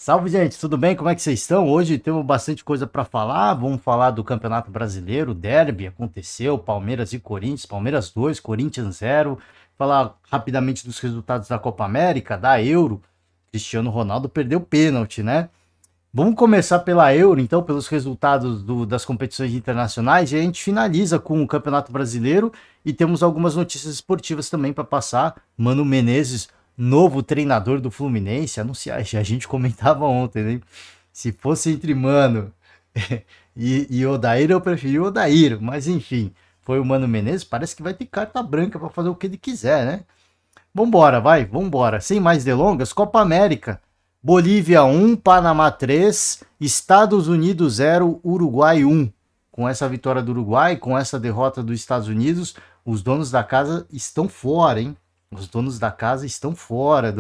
Salve, gente, tudo bem? Como é que vocês estão? Hoje temos bastante coisa para falar. Vamos falar do Campeonato Brasileiro, o Derby aconteceu, Palmeiras e Corinthians, Palmeiras 2, Corinthians 0. Falar rapidamente dos resultados da Copa América, da Euro. Cristiano Ronaldo perdeu pênalti, né? Vamos começar pela Euro, então, pelos resultados das competições internacionais, e a gente finaliza com o Campeonato Brasileiro e temos algumas notícias esportivas também para passar. Mano Menezes, novo treinador do Fluminense, anunciar, a gente comentava ontem, né? Se fosse entre Mano e Odair, eu preferi o Odair, mas enfim, foi o Mano Menezes, parece que vai ter carta branca para fazer o que ele quiser, né? Vambora, vai, vambora. Sem mais delongas, Copa América. Bolívia 1, Panamá 3, Estados Unidos 0, Uruguai 1. Com essa vitória do Uruguai, com essa derrota dos Estados Unidos, os donos da casa estão fora, hein? Os donos da casa estão fora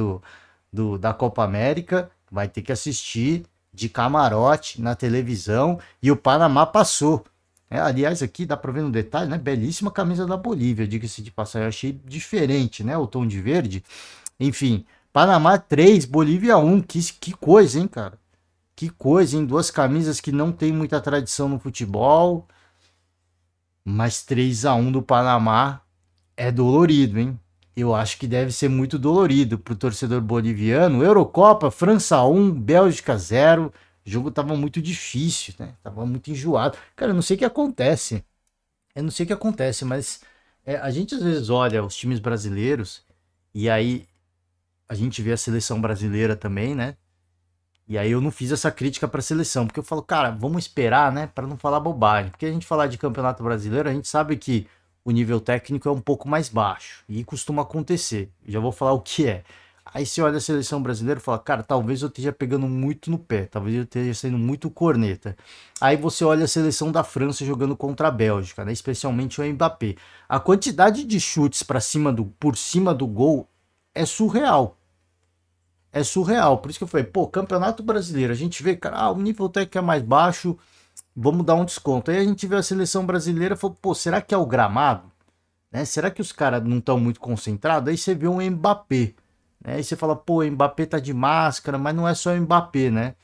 da Copa América. Vai ter que assistir de camarote na televisão. E o Panamá passou. Aliás, aqui dá para ver no detalhe, né? Belíssima camisa da Bolívia, diga-se de passagem. Eu achei diferente, né? O tom de verde. Enfim, Panamá 3, Bolívia 1. Que coisa, hein, cara? Que coisa, hein? Duas camisas que não tem muita tradição no futebol. Mas 3-1 do Panamá é dolorido, hein? Eu acho que deve ser muito dolorido pro torcedor boliviano. Eurocopa, França 1, Bélgica 0. O jogo tava muito difícil, né? Tava muito enjoado. Cara, eu não sei o que acontece. Eu não sei o que acontece, mas a gente às vezes olha os times brasileiros e aí a gente vê a seleção brasileira também, né? E aí eu não fiz essa crítica para a seleção, porque eu falo, cara, vamos esperar, né, para não falar bobagem. Porque a gente falar de Campeonato Brasileiro, a gente sabe que o nível técnico é um pouco mais baixo e costuma acontecer. Já vou falar o que é. Aí você olha a seleção brasileira e fala, cara, talvez eu esteja pegando muito no pé, talvez eu esteja sendo muito corneta. Aí você olha a seleção da França jogando contra a Bélgica, né, especialmente o Mbappé. A quantidade de chutes para cima por cima do gol é surreal. É surreal. Por isso que eu falei, pô, Campeonato Brasileiro, a gente vê, cara, o nível técnico é mais baixo, vamos dar um desconto. Aí a gente vê a seleção brasileira e falou, pô, será que é o gramado? Né? Será que os caras não estão muito concentrados? Aí você vê um Mbappé. Né? Aí você fala, pô, o Mbappé tá de máscara, mas não é só o Mbappé, né?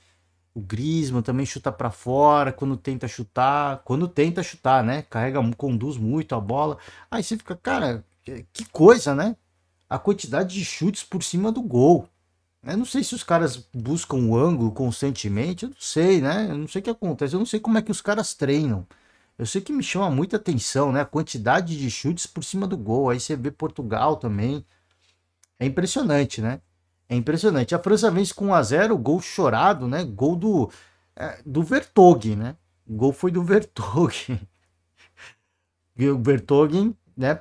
O Griezmann também chuta para fora quando tenta chutar, né? Carrega, conduz muito a bola. Aí você fica, cara, que coisa, né? A quantidade de chutes por cima do gol. Eu não sei se os caras buscam o ângulo constantemente, eu não sei, né? Eu não sei o que acontece, eu não sei como é que os caras treinam. Eu sei que me chama muita atenção, né? A quantidade de chutes por cima do gol. Aí você vê Portugal também. É impressionante, né? É impressionante. A França vence com 1-0, gol chorado, né? Gol do Vertonghen, né? O gol foi do Vertonghen. E o Vertonghen, né?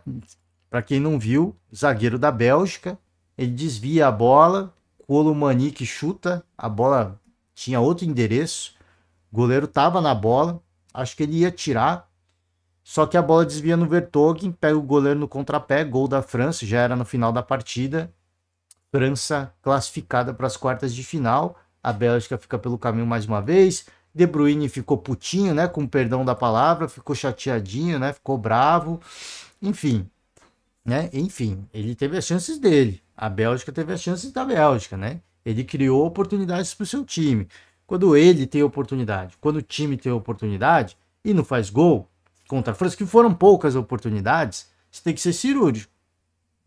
Para quem não viu, zagueiro da Bélgica, ele desvia a bola, Colomani que chuta, a bola tinha outro endereço, o goleiro tava na bola, acho que ele ia tirar, só que a bola desvia no Vertonghen, pega o goleiro no contrapé, gol da França, já era no final da partida, França classificada para as quartas de final, a Bélgica fica pelo caminho mais uma vez, De Bruyne ficou putinho, né, com perdão da palavra, ficou chateadinho, né, ficou bravo, enfim, né? Enfim, ele teve as chances dele. A Bélgica teve as chances da Bélgica, né? Ele criou oportunidades para o seu time. Quando ele tem oportunidade, quando o time tem oportunidade e não faz gol contra a França, que foram poucas oportunidades, você tem que ser cirúrgico.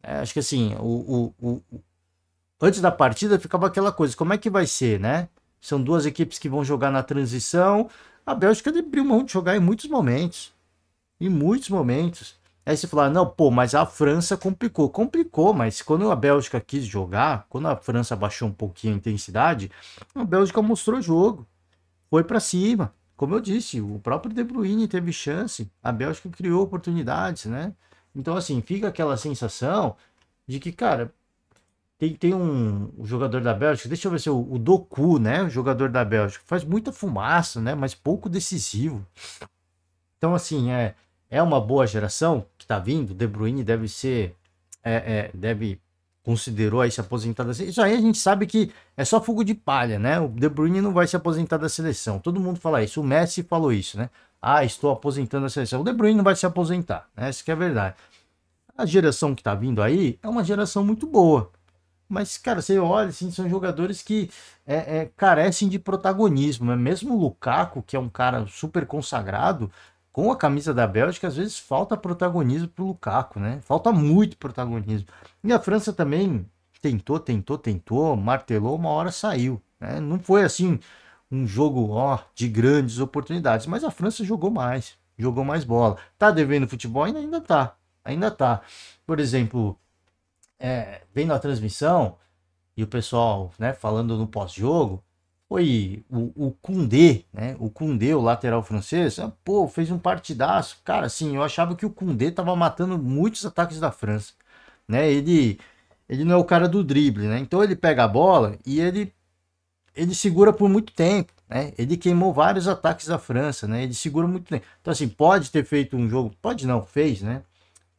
Acho que assim, antes da partida ficava aquela coisa, como é que vai ser, né? São duas equipes que vão jogar na transição. A Bélgica abriu mão de jogar em muitos momentos. Em muitos momentos. Aí você fala, não, pô, mas a França complicou. Complicou, mas quando a Bélgica quis jogar, quando a França baixou um pouquinho a intensidade, a Bélgica mostrou jogo. Foi para cima. Como eu disse, o próprio De Bruyne teve chance. A Bélgica criou oportunidades, né? Então, assim, fica aquela sensação de que, cara, tem um jogador da Bélgica, deixa eu ver se o Doku, né? O jogador da Bélgica, faz muita fumaça, né? Mas pouco decisivo. Então, assim, é uma boa geração que está vindo. O De Bruyne deve ser, deve considerou aí se aposentar da seleção. Isso aí a gente sabe que é só fogo de palha, né? O De Bruyne não vai se aposentar da seleção. Todo mundo fala isso. O Messi falou isso, né? Ah, estou aposentando a seleção. O De Bruyne não vai se aposentar, né? Isso que é verdade. A geração que está vindo aí é uma geração muito boa. Mas, cara, você olha, assim, são jogadores que carecem de protagonismo, né? Mesmo o Lukaku, que é um cara super consagrado, com a camisa da Bélgica, às vezes falta protagonismo pro Lukaku, né? Falta muito protagonismo. E a França também tentou, martelou, uma hora saiu, né? Não foi, assim, um jogo, ó, de grandes oportunidades, mas a França jogou mais bola. Tá devendo futebol? Ainda tá. Por exemplo, vendo a transmissão e o pessoal, né, falando no pós-jogo, foi o Koundé, né? O Koundé, o lateral francês, pô, fez um partidaço. Cara, assim, eu achava que o Koundé tava matando muitos ataques da França, né? Ele não é o cara do drible, né? Então ele pega a bola e ele segura por muito tempo, né? Ele queimou vários ataques da França, né? Ele segura muito tempo. Então, assim, pode ter feito um jogo, pode não, fez, né?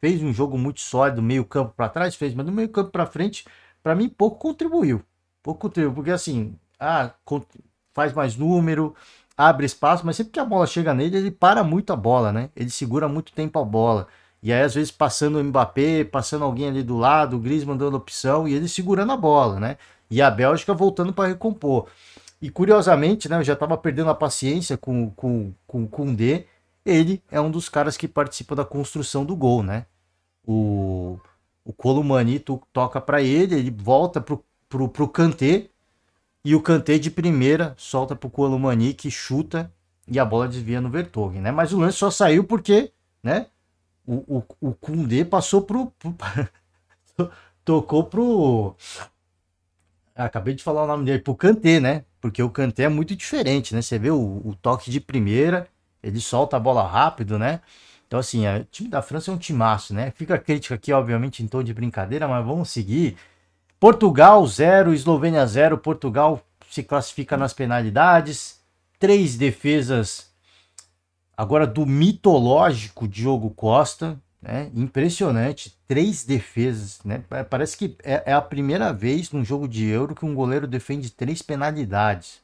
Fez um jogo muito sólido, meio campo para trás, fez, mas do meio campo para frente, para mim, pouco contribuiu. Pouco contribuiu, porque assim, faz mais número, abre espaço, mas sempre que a bola chega nele, ele para muito a bola, né? Ele segura muito tempo a bola. E aí, às vezes, passando o Mbappé, passando alguém ali do lado, o Griezmann dando opção, e ele segurando a bola, né? E a Bélgica voltando para recompor. E curiosamente, né, eu já estava perdendo a paciência com o Koundé. Ele é um dos caras que participa da construção do gol, né? O, o Colomani toca para ele, ele volta pro Kanté, e o Kanté de primeira solta pro Colomani, que chuta e a bola desvia no Vertonghen, né? Mas o lance só saiu porque, né? O Koundé passou tocou pro. Acabei de falar o nome dele, pro Kanté, né? Porque o Kanté é muito diferente, né? Você vê o toque de primeira, ele solta a bola rápido, né? Então, assim, o time da França é um timaço, né? Fica a crítica aqui, obviamente, em tom de brincadeira, mas vamos seguir. Portugal 0, Eslovênia 0. Portugal se classifica nas penalidades. 3 defesas agora do mitológico Diogo Costa, né? Impressionante, 3 defesas, né? Parece que é a primeira vez num jogo de Euro que um goleiro defende 3 penalidades.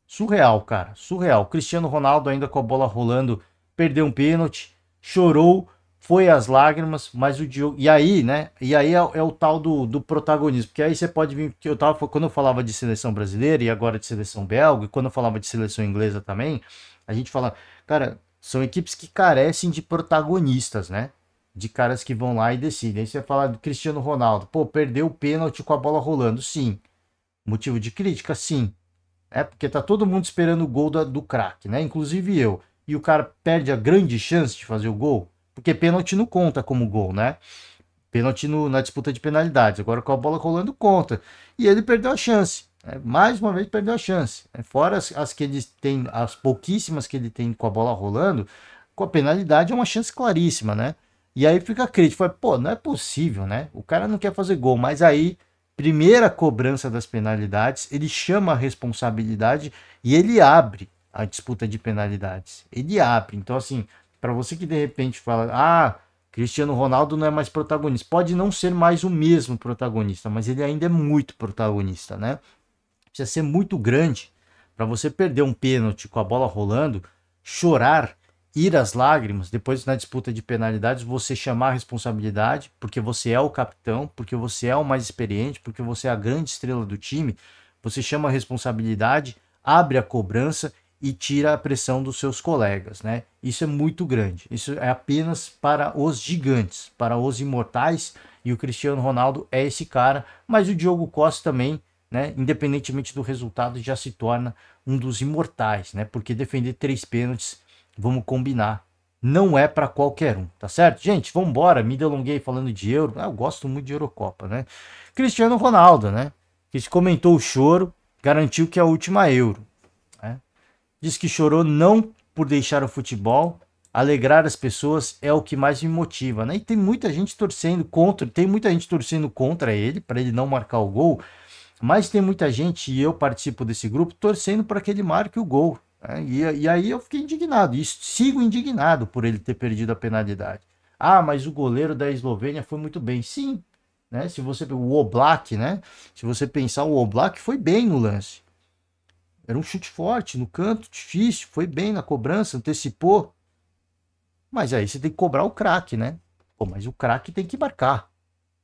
Surreal, cara, surreal. Cristiano Ronaldo ainda com a bola rolando, perdeu um pênalti, chorou, foi às lágrimas, mas o Diogo... E aí, né? E aí é o tal do protagonismo, porque aí você pode vir... Quando eu falava de seleção brasileira e agora de seleção belga, e quando eu falava de seleção inglesa também, a gente fala, cara, são equipes que carecem de protagonistas, né? De caras que vão lá e decidem. Aí você fala do Cristiano Ronaldo, pô, perdeu o pênalti com a bola rolando, sim. Motivo de crítica, sim. Porque tá todo mundo esperando o gol do craque, né? Inclusive eu. E o cara perde a grande chance de fazer o gol, porque pênalti não conta como gol, né? Pênalti na disputa de penalidades. Agora com a bola rolando conta. E ele perdeu a chance. Né? Mais uma vez perdeu a chance. Fora as que ele tem, as pouquíssimas que ele tem com a bola rolando, com a penalidade é uma chance claríssima, né? E aí fica a crítica. Pô, não é possível, né? O cara não quer fazer gol, mas aí primeira cobrança das penalidades, ele chama a responsabilidade e ele abre a disputa de penalidades. Ele abre. Então, assim, para você que de repente fala, Cristiano Ronaldo não é mais protagonista. Pode não ser mais o mesmo protagonista, mas ele ainda é muito protagonista, né? Precisa ser muito grande para você perder um pênalti com a bola rolando, chorar, ir às lágrimas, depois na disputa de penalidades você chamar a responsabilidade, porque você é o capitão, porque você é o mais experiente, porque você é a grande estrela do time, você chama a responsabilidade, abre a cobrança e tira a pressão dos seus colegas, né? Isso é muito grande. Isso é apenas para os gigantes, para os imortais, e o Cristiano Ronaldo é esse cara, mas o Diogo Costa também, né, independentemente do resultado, já se torna um dos imortais, né? Porque defender 3 pênaltis, vamos combinar, não é para qualquer um, tá certo? Gente, vamos embora, me delonguei falando de Euro, eu gosto muito de Eurocopa, né? Cristiano Ronaldo, né? Que comentou o choro, garantiu que é a última Euro, né? Diz que chorou não por deixar o futebol, alegrar as pessoas é o que mais me motiva, né? E tem muita gente torcendo contra ele, para ele não marcar o gol, mas tem muita gente, e eu participo desse grupo, torcendo para que ele marque o gol. Né? E aí eu fiquei indignado, e sigo indignado por ele ter perdido a penalidade. Mas o goleiro da Eslovênia foi muito bem. Sim, né? Se você o Oblak, né? Se você pensar, o Oblak foi bem no lance. Era um chute forte no canto, difícil, foi bem na cobrança, antecipou. Mas aí você tem que cobrar o craque, né? Pô, mas o craque tem que marcar.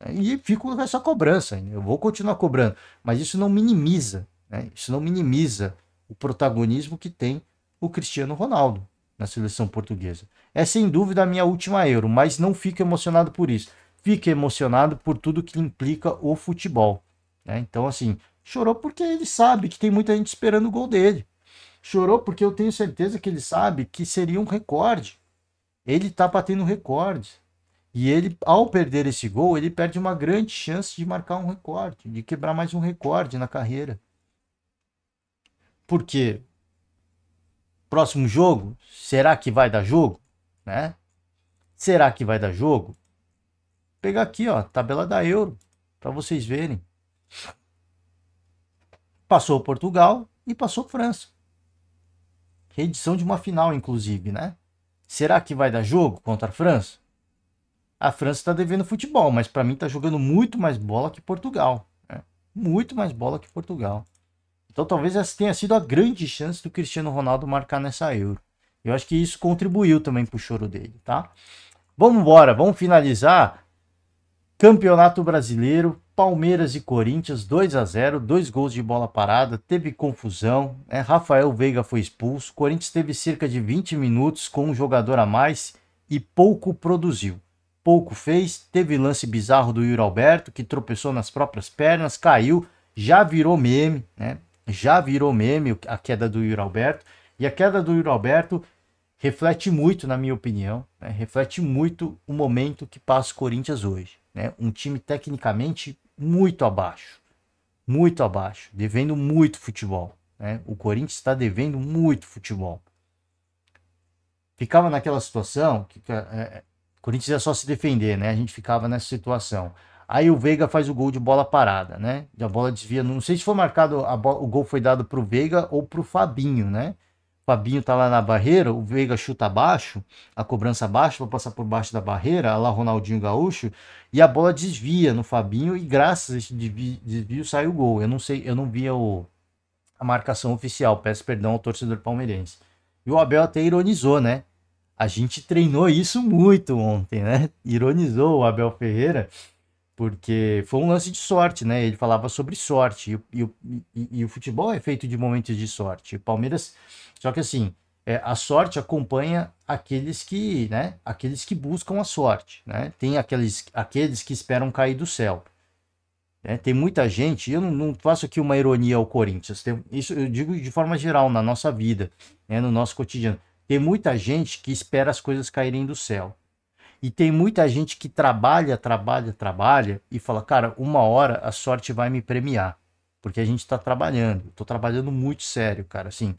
E fico com essa cobrança ainda. Eu vou continuar cobrando. Mas isso não minimiza, né? Isso não minimiza o protagonismo que tem o Cristiano Ronaldo na seleção portuguesa. É sem dúvida a minha última Euro, mas não fico emocionado por isso. Fico emocionado por tudo que implica o futebol, né? Então, assim, chorou porque ele sabe que tem muita gente esperando o gol dele. Chorou porque eu tenho certeza que ele sabe que seria um recorde. Ele tá batendo recorde. E ele, ao perder esse gol, ele perde uma grande chance de marcar um recorde, de quebrar mais um recorde na carreira. Porque próximo jogo, será que vai dar jogo? Né? Será que vai dar jogo? Vou pegar aqui, ó, tabela da Euro, para vocês verem. Passou Portugal e passou França. Reedição de uma final, inclusive, né? Será que vai dar jogo contra a França? A França está devendo futebol, mas para mim está jogando muito mais bola que Portugal. Né? Muito mais bola que Portugal. Então talvez essa tenha sido a grande chance do Cristiano Ronaldo marcar nessa Euro. Eu acho que isso contribuiu também para o choro dele, tá? Vamos embora, vamos finalizar. Campeonato Brasileiro, Palmeiras e Corinthians, 2-0, 2 gols de bola parada, teve confusão, né? Rafael Veiga foi expulso, Corinthians teve cerca de 20 minutos com um jogador a mais e pouco produziu. Pouco fez, teve lance bizarro do Yuri Alberto, que tropeçou nas próprias pernas, caiu, já virou meme, né? Já virou meme a queda do Yuri Alberto, e a queda do Yuri Alberto reflete muito, na minha opinião, né? Reflete muito o momento que passa o Corinthians hoje. Né? Um time tecnicamente muito abaixo, devendo muito futebol. Né? O Corinthians está devendo muito futebol. Ficava naquela situação que o Corinthians ia só se defender, né? A gente ficava nessa situação. Aí o Veiga faz o gol de bola parada, né? E a bola desvia. Não sei se foi marcado, o gol foi dado para o Veiga ou para o Fabinho, né? O Fabinho tá lá na barreira, o Veiga chuta abaixo, a cobrança abaixo, para passar por baixo da barreira, lá Ronaldinho Gaúcho, e a bola desvia no Fabinho e graças a esse desvio sai o gol. Eu não sei, eu não vi a marcação oficial, peço perdão ao torcedor palmeirense. E o Abel até ironizou, né? A gente treinou isso muito ontem, né? Ironizou o Abel Ferreira, porque foi um lance de sorte, né? Ele falava sobre sorte, e o futebol é feito de momentos de sorte. O Palmeiras, só que assim, a sorte acompanha aqueles que, né? Aqueles que buscam a sorte, né? Tem aqueles que esperam cair do céu. Né? Tem muita gente, eu não faço aqui uma ironia ao Corinthians, isso eu digo de forma geral na nossa vida, né? No nosso cotidiano. Tem muita gente que espera as coisas caírem do céu. E tem muita gente que trabalha e fala, cara, uma hora a sorte vai me premiar. Porque a gente tá trabalhando. Tô trabalhando muito sério, cara. Assim,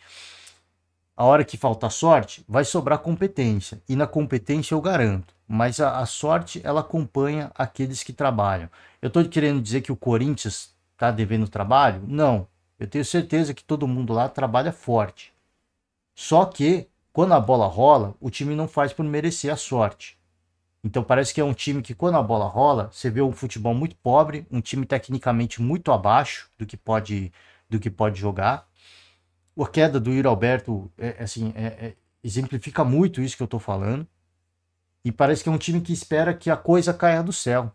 a hora que falta sorte, vai sobrar competência. E na competência eu garanto. Mas a sorte, ela acompanha aqueles que trabalham. Eu tô querendo dizer que o Corinthians tá devendo trabalho? Não. Eu tenho certeza que todo mundo lá trabalha forte. Só que, quando a bola rola, o time não faz por merecer a sorte. Então parece que é um time que quando a bola rola, você vê um futebol muito pobre, um time tecnicamente muito abaixo do que pode jogar. A queda do Yuri Alberto exemplifica muito isso que eu estou falando. E parece que é um time que espera que a coisa caia do céu.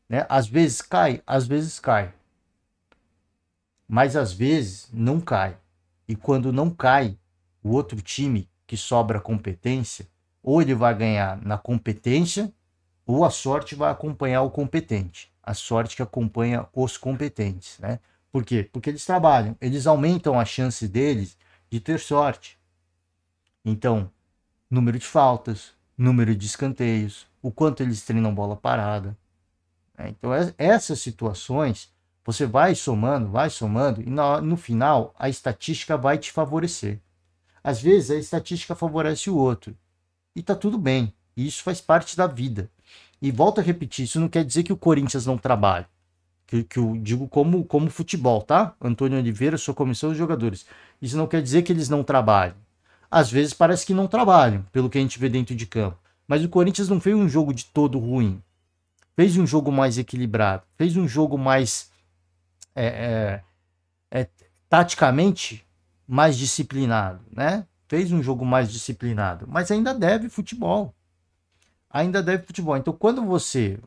Né? Às vezes cai, às vezes cai. Mas às vezes não cai. E quando não cai, o outro time que sobra competência, ou ele vai ganhar na competência, ou a sorte vai acompanhar o competente. A sorte que acompanha os competentes, né? Por quê? Porque eles trabalham, eles aumentam a chance deles de ter sorte. Então, número de faltas, número de escanteios, o quanto eles treinam bola parada. Né? Então, essas situações, você vai somando, e no final, a estatística vai te favorecer. Às vezes, a estatística favorece o outro. E tá tudo bem. E isso faz parte da vida. E volto a repetir, isso não quer dizer que o Corinthians não trabalhe. Que eu digo como futebol, tá? Antônio Oliveira, sou comissão dos jogadores. Isso não quer dizer que eles não trabalhem. Às vezes parece que não trabalham, pelo que a gente vê dentro de campo. Mas o Corinthians não fez um jogo de todo ruim. Fez um jogo mais equilibrado. Fez um jogo mais taticamente mais disciplinado, né? Fez um jogo mais disciplinado, mas ainda deve futebol. ainda deve futebol. Então, quando você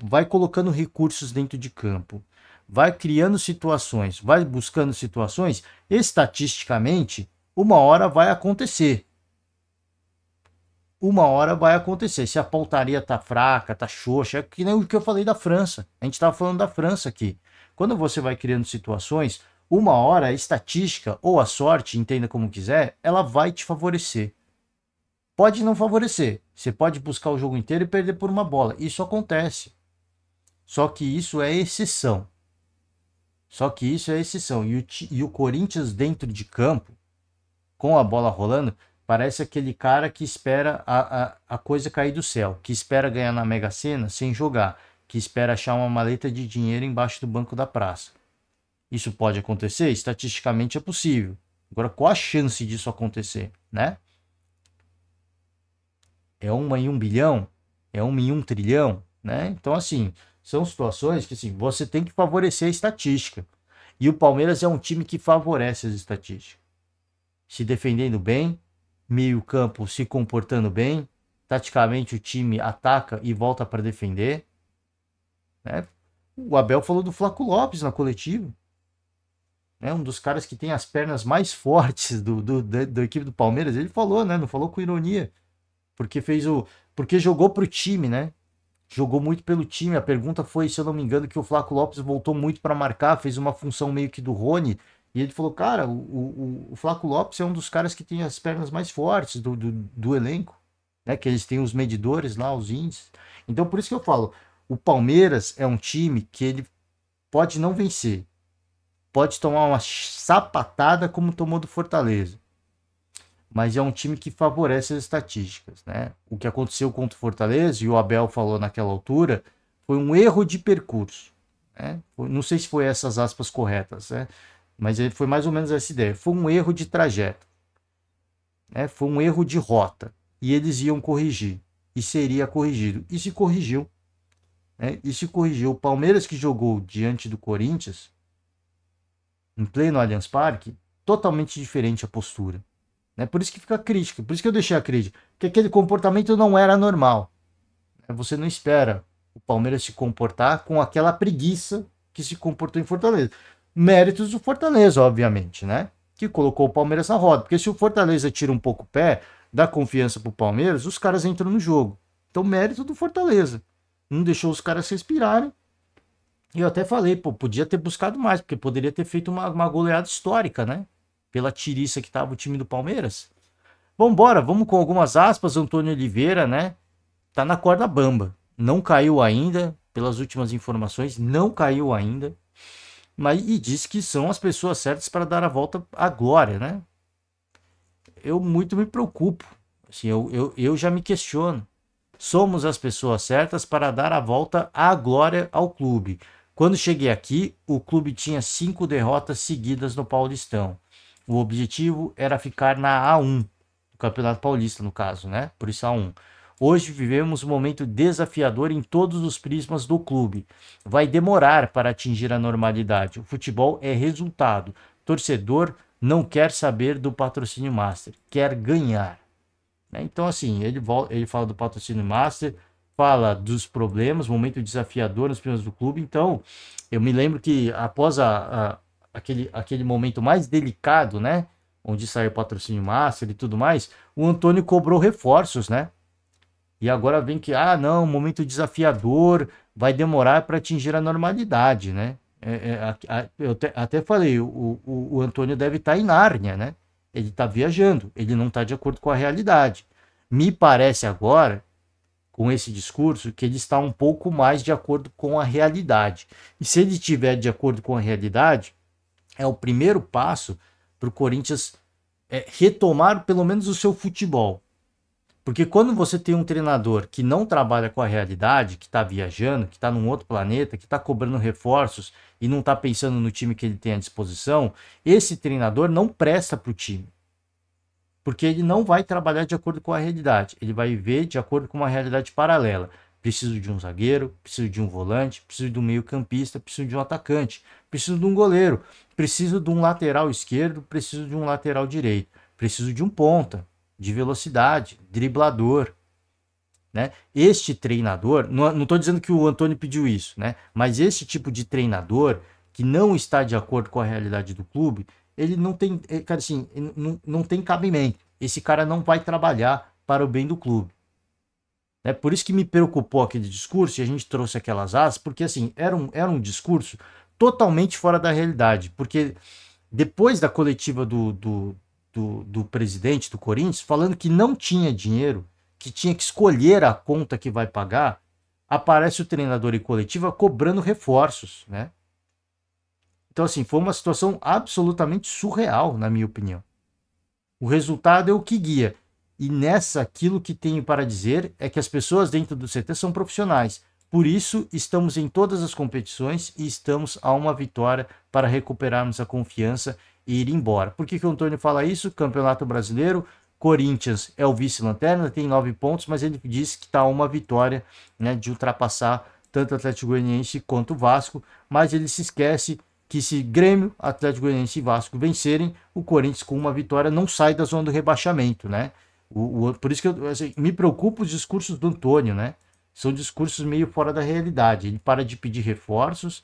vai colocando recursos dentro de campo, vai criando situações, vai buscando situações, estatisticamente, uma hora vai acontecer. Uma hora vai acontecer. Se a pontaria tá fraca, tá xoxa, é que nem o que eu falei da França. A gente estava falando da França aqui. Quando você vai criando situações, uma hora a estatística ou a sorte, entenda como quiser, ela vai te favorecer. Pode não favorecer. Você pode buscar o jogo inteiro e perder por uma bola. Isso acontece. Só que isso é exceção. E o Corinthians dentro de campo, com a bola rolando, parece aquele cara que espera a coisa cair do céu, que espera ganhar na Mega Sena sem jogar, que espera achar uma maleta de dinheiro embaixo do banco da praça. Isso pode acontecer? Estatisticamente é possível. Agora, qual a chance disso acontecer, né? É 1 em 1 bilhão? É 1 em 1 trilhão? Né? Então, assim, são situações que assim, você tem que favorecer a estatística. E o Palmeiras é um time que favorece as estatísticas. Se defendendo bem, meio campo se comportando bem, taticamente o time ataca e volta para defender. Né? O Abel falou do Flaco Lopes na coletiva. É um dos caras que tem as pernas mais fortes da equipe do Palmeiras. Ele falou, né? Não falou com ironia. Porque jogou pro time, né? Jogou muito pelo time. A pergunta foi, se eu não me engano, que o Flaco Lopes voltou muito para marcar, fez uma função meio que do Rony. E ele falou, cara, o Flaco Lopes é um dos caras que tem as pernas mais fortes do elenco, né? Que eles têm os medidores lá, os índices. Então, por isso que eu falo, o Palmeiras é um time que ele pode não vencer, pode tomar uma sapatada como tomou do Fortaleza, mas é um time que favorece as estatísticas, né? O que aconteceu contra o Fortaleza, e o Abel falou naquela altura, foi um erro de percurso, né? Não sei se foi essas aspas corretas, né? Mas foi mais ou menos essa ideia. Foi um erro de trajeto, né? Foi um erro de rota, e eles iam corrigir, e seria corrigido, e se corrigiu, né? E se corrigiu. O Palmeiras, que jogou diante do Corinthians, em pleno Allianz Parque, totalmente diferente a postura. Né? Por isso que fica a crítica, por isso que eu deixei a crítica, que aquele comportamento não era normal. Você não espera o Palmeiras se comportar com aquela preguiça que se comportou em Fortaleza. Méritos do Fortaleza, obviamente, né? Que colocou o Palmeiras na roda. Porque se o Fortaleza tira um pouco o pé, dá confiança pro Palmeiras, os caras entram no jogo. Então, mérito do Fortaleza. Não deixou os caras respirarem. E eu até falei, pô, podia ter buscado mais, porque poderia ter feito uma goleada histórica, né? Pela tiriça que tava o time do Palmeiras. Vambora, vamos com algumas aspas. Antônio Oliveira, né? Tá na corda bamba. Não caiu ainda, pelas últimas informações, não caiu ainda. Mas, e diz que são as pessoas certas para dar a volta à glória, né? Eu muito me preocupo. Assim, eu já me questiono. Somos as pessoas certas para dar a volta à glória ao clube. Quando cheguei aqui, o clube tinha 5 derrotas seguidas no Paulistão. O objetivo era ficar na A1, do Campeonato Paulista, no caso, né? Por isso A1. Hoje vivemos um momento desafiador em todos os prismas do clube. Vai demorar para atingir a normalidade. O futebol é resultado. Torcedor não quer saber do patrocínio master, quer ganhar. Então, assim, ele fala do patrocínio master, fala dos problemas, momento desafiador nos primeiros do clube. Então, eu me lembro que após aquele momento mais delicado, né, onde saiu o patrocínio master e tudo mais, o Antônio cobrou reforços, né? E agora vem que, não, momento desafiador, vai demorar para atingir a normalidade, né? Eu até falei, o Antônio deve estar em Nárnia, né? Ele está viajando, ele não está de acordo com a realidade. Me parece agora, com esse discurso, que ele está um pouco mais de acordo com a realidade. E se ele estiver de acordo com a realidade, é o primeiro passo para o Corinthians retomar pelo menos o seu futebol. Porque quando você tem um treinador que não trabalha com a realidade, que está viajando, que está num outro planeta, que está cobrando reforços e não está pensando no time que ele tem à disposição, esse treinador não presta para o time. Porque ele não vai trabalhar de acordo com a realidade. Ele vai viver de acordo com uma realidade paralela. Preciso de um zagueiro, preciso de um volante, preciso de um meio-campista, preciso de um atacante, preciso de um goleiro, preciso de um lateral esquerdo, preciso de um lateral direito, preciso de um ponta, de velocidade, driblador. né? Este treinador, não estou dizendo que o Antônio pediu isso, né? Mas esse tipo de treinador que não está de acordo com a realidade do clube, ele não tem, cara, assim, não tem cabimento. Esse cara não vai trabalhar para o bem do clube. É por isso que me preocupou aquele discurso, e a gente trouxe aquelas asas, porque assim, era um discurso totalmente fora da realidade. Porque depois da coletiva do presidente do Corinthians, falando que não tinha dinheiro, que tinha que escolher a conta que vai pagar, aparece o treinador em coletiva cobrando reforços, né? Então, assim, foi uma situação absolutamente surreal, na minha opinião. O resultado é o que guia. E nessa, aquilo que tenho para dizer é que as pessoas dentro do CT são profissionais. Por isso, estamos em todas as competições e estamos a uma vitória para recuperarmos a confiança e ir embora. Por que o Antônio fala isso? Campeonato Brasileiro, Corinthians é o vice-lanterna, tem 9 pontos, mas ele diz que está a uma vitória, né, de ultrapassar tanto o Atlético Goianiense quanto o Vasco, mas ele se esquece que se Grêmio, Atlético Goianiense e Vasco vencerem, o Corinthians com uma vitória não sai da zona do rebaixamento, né? Por isso que eu, assim, me preocupa os discursos do Antônio, né? São discursos meio fora da realidade. Ele para de pedir reforços.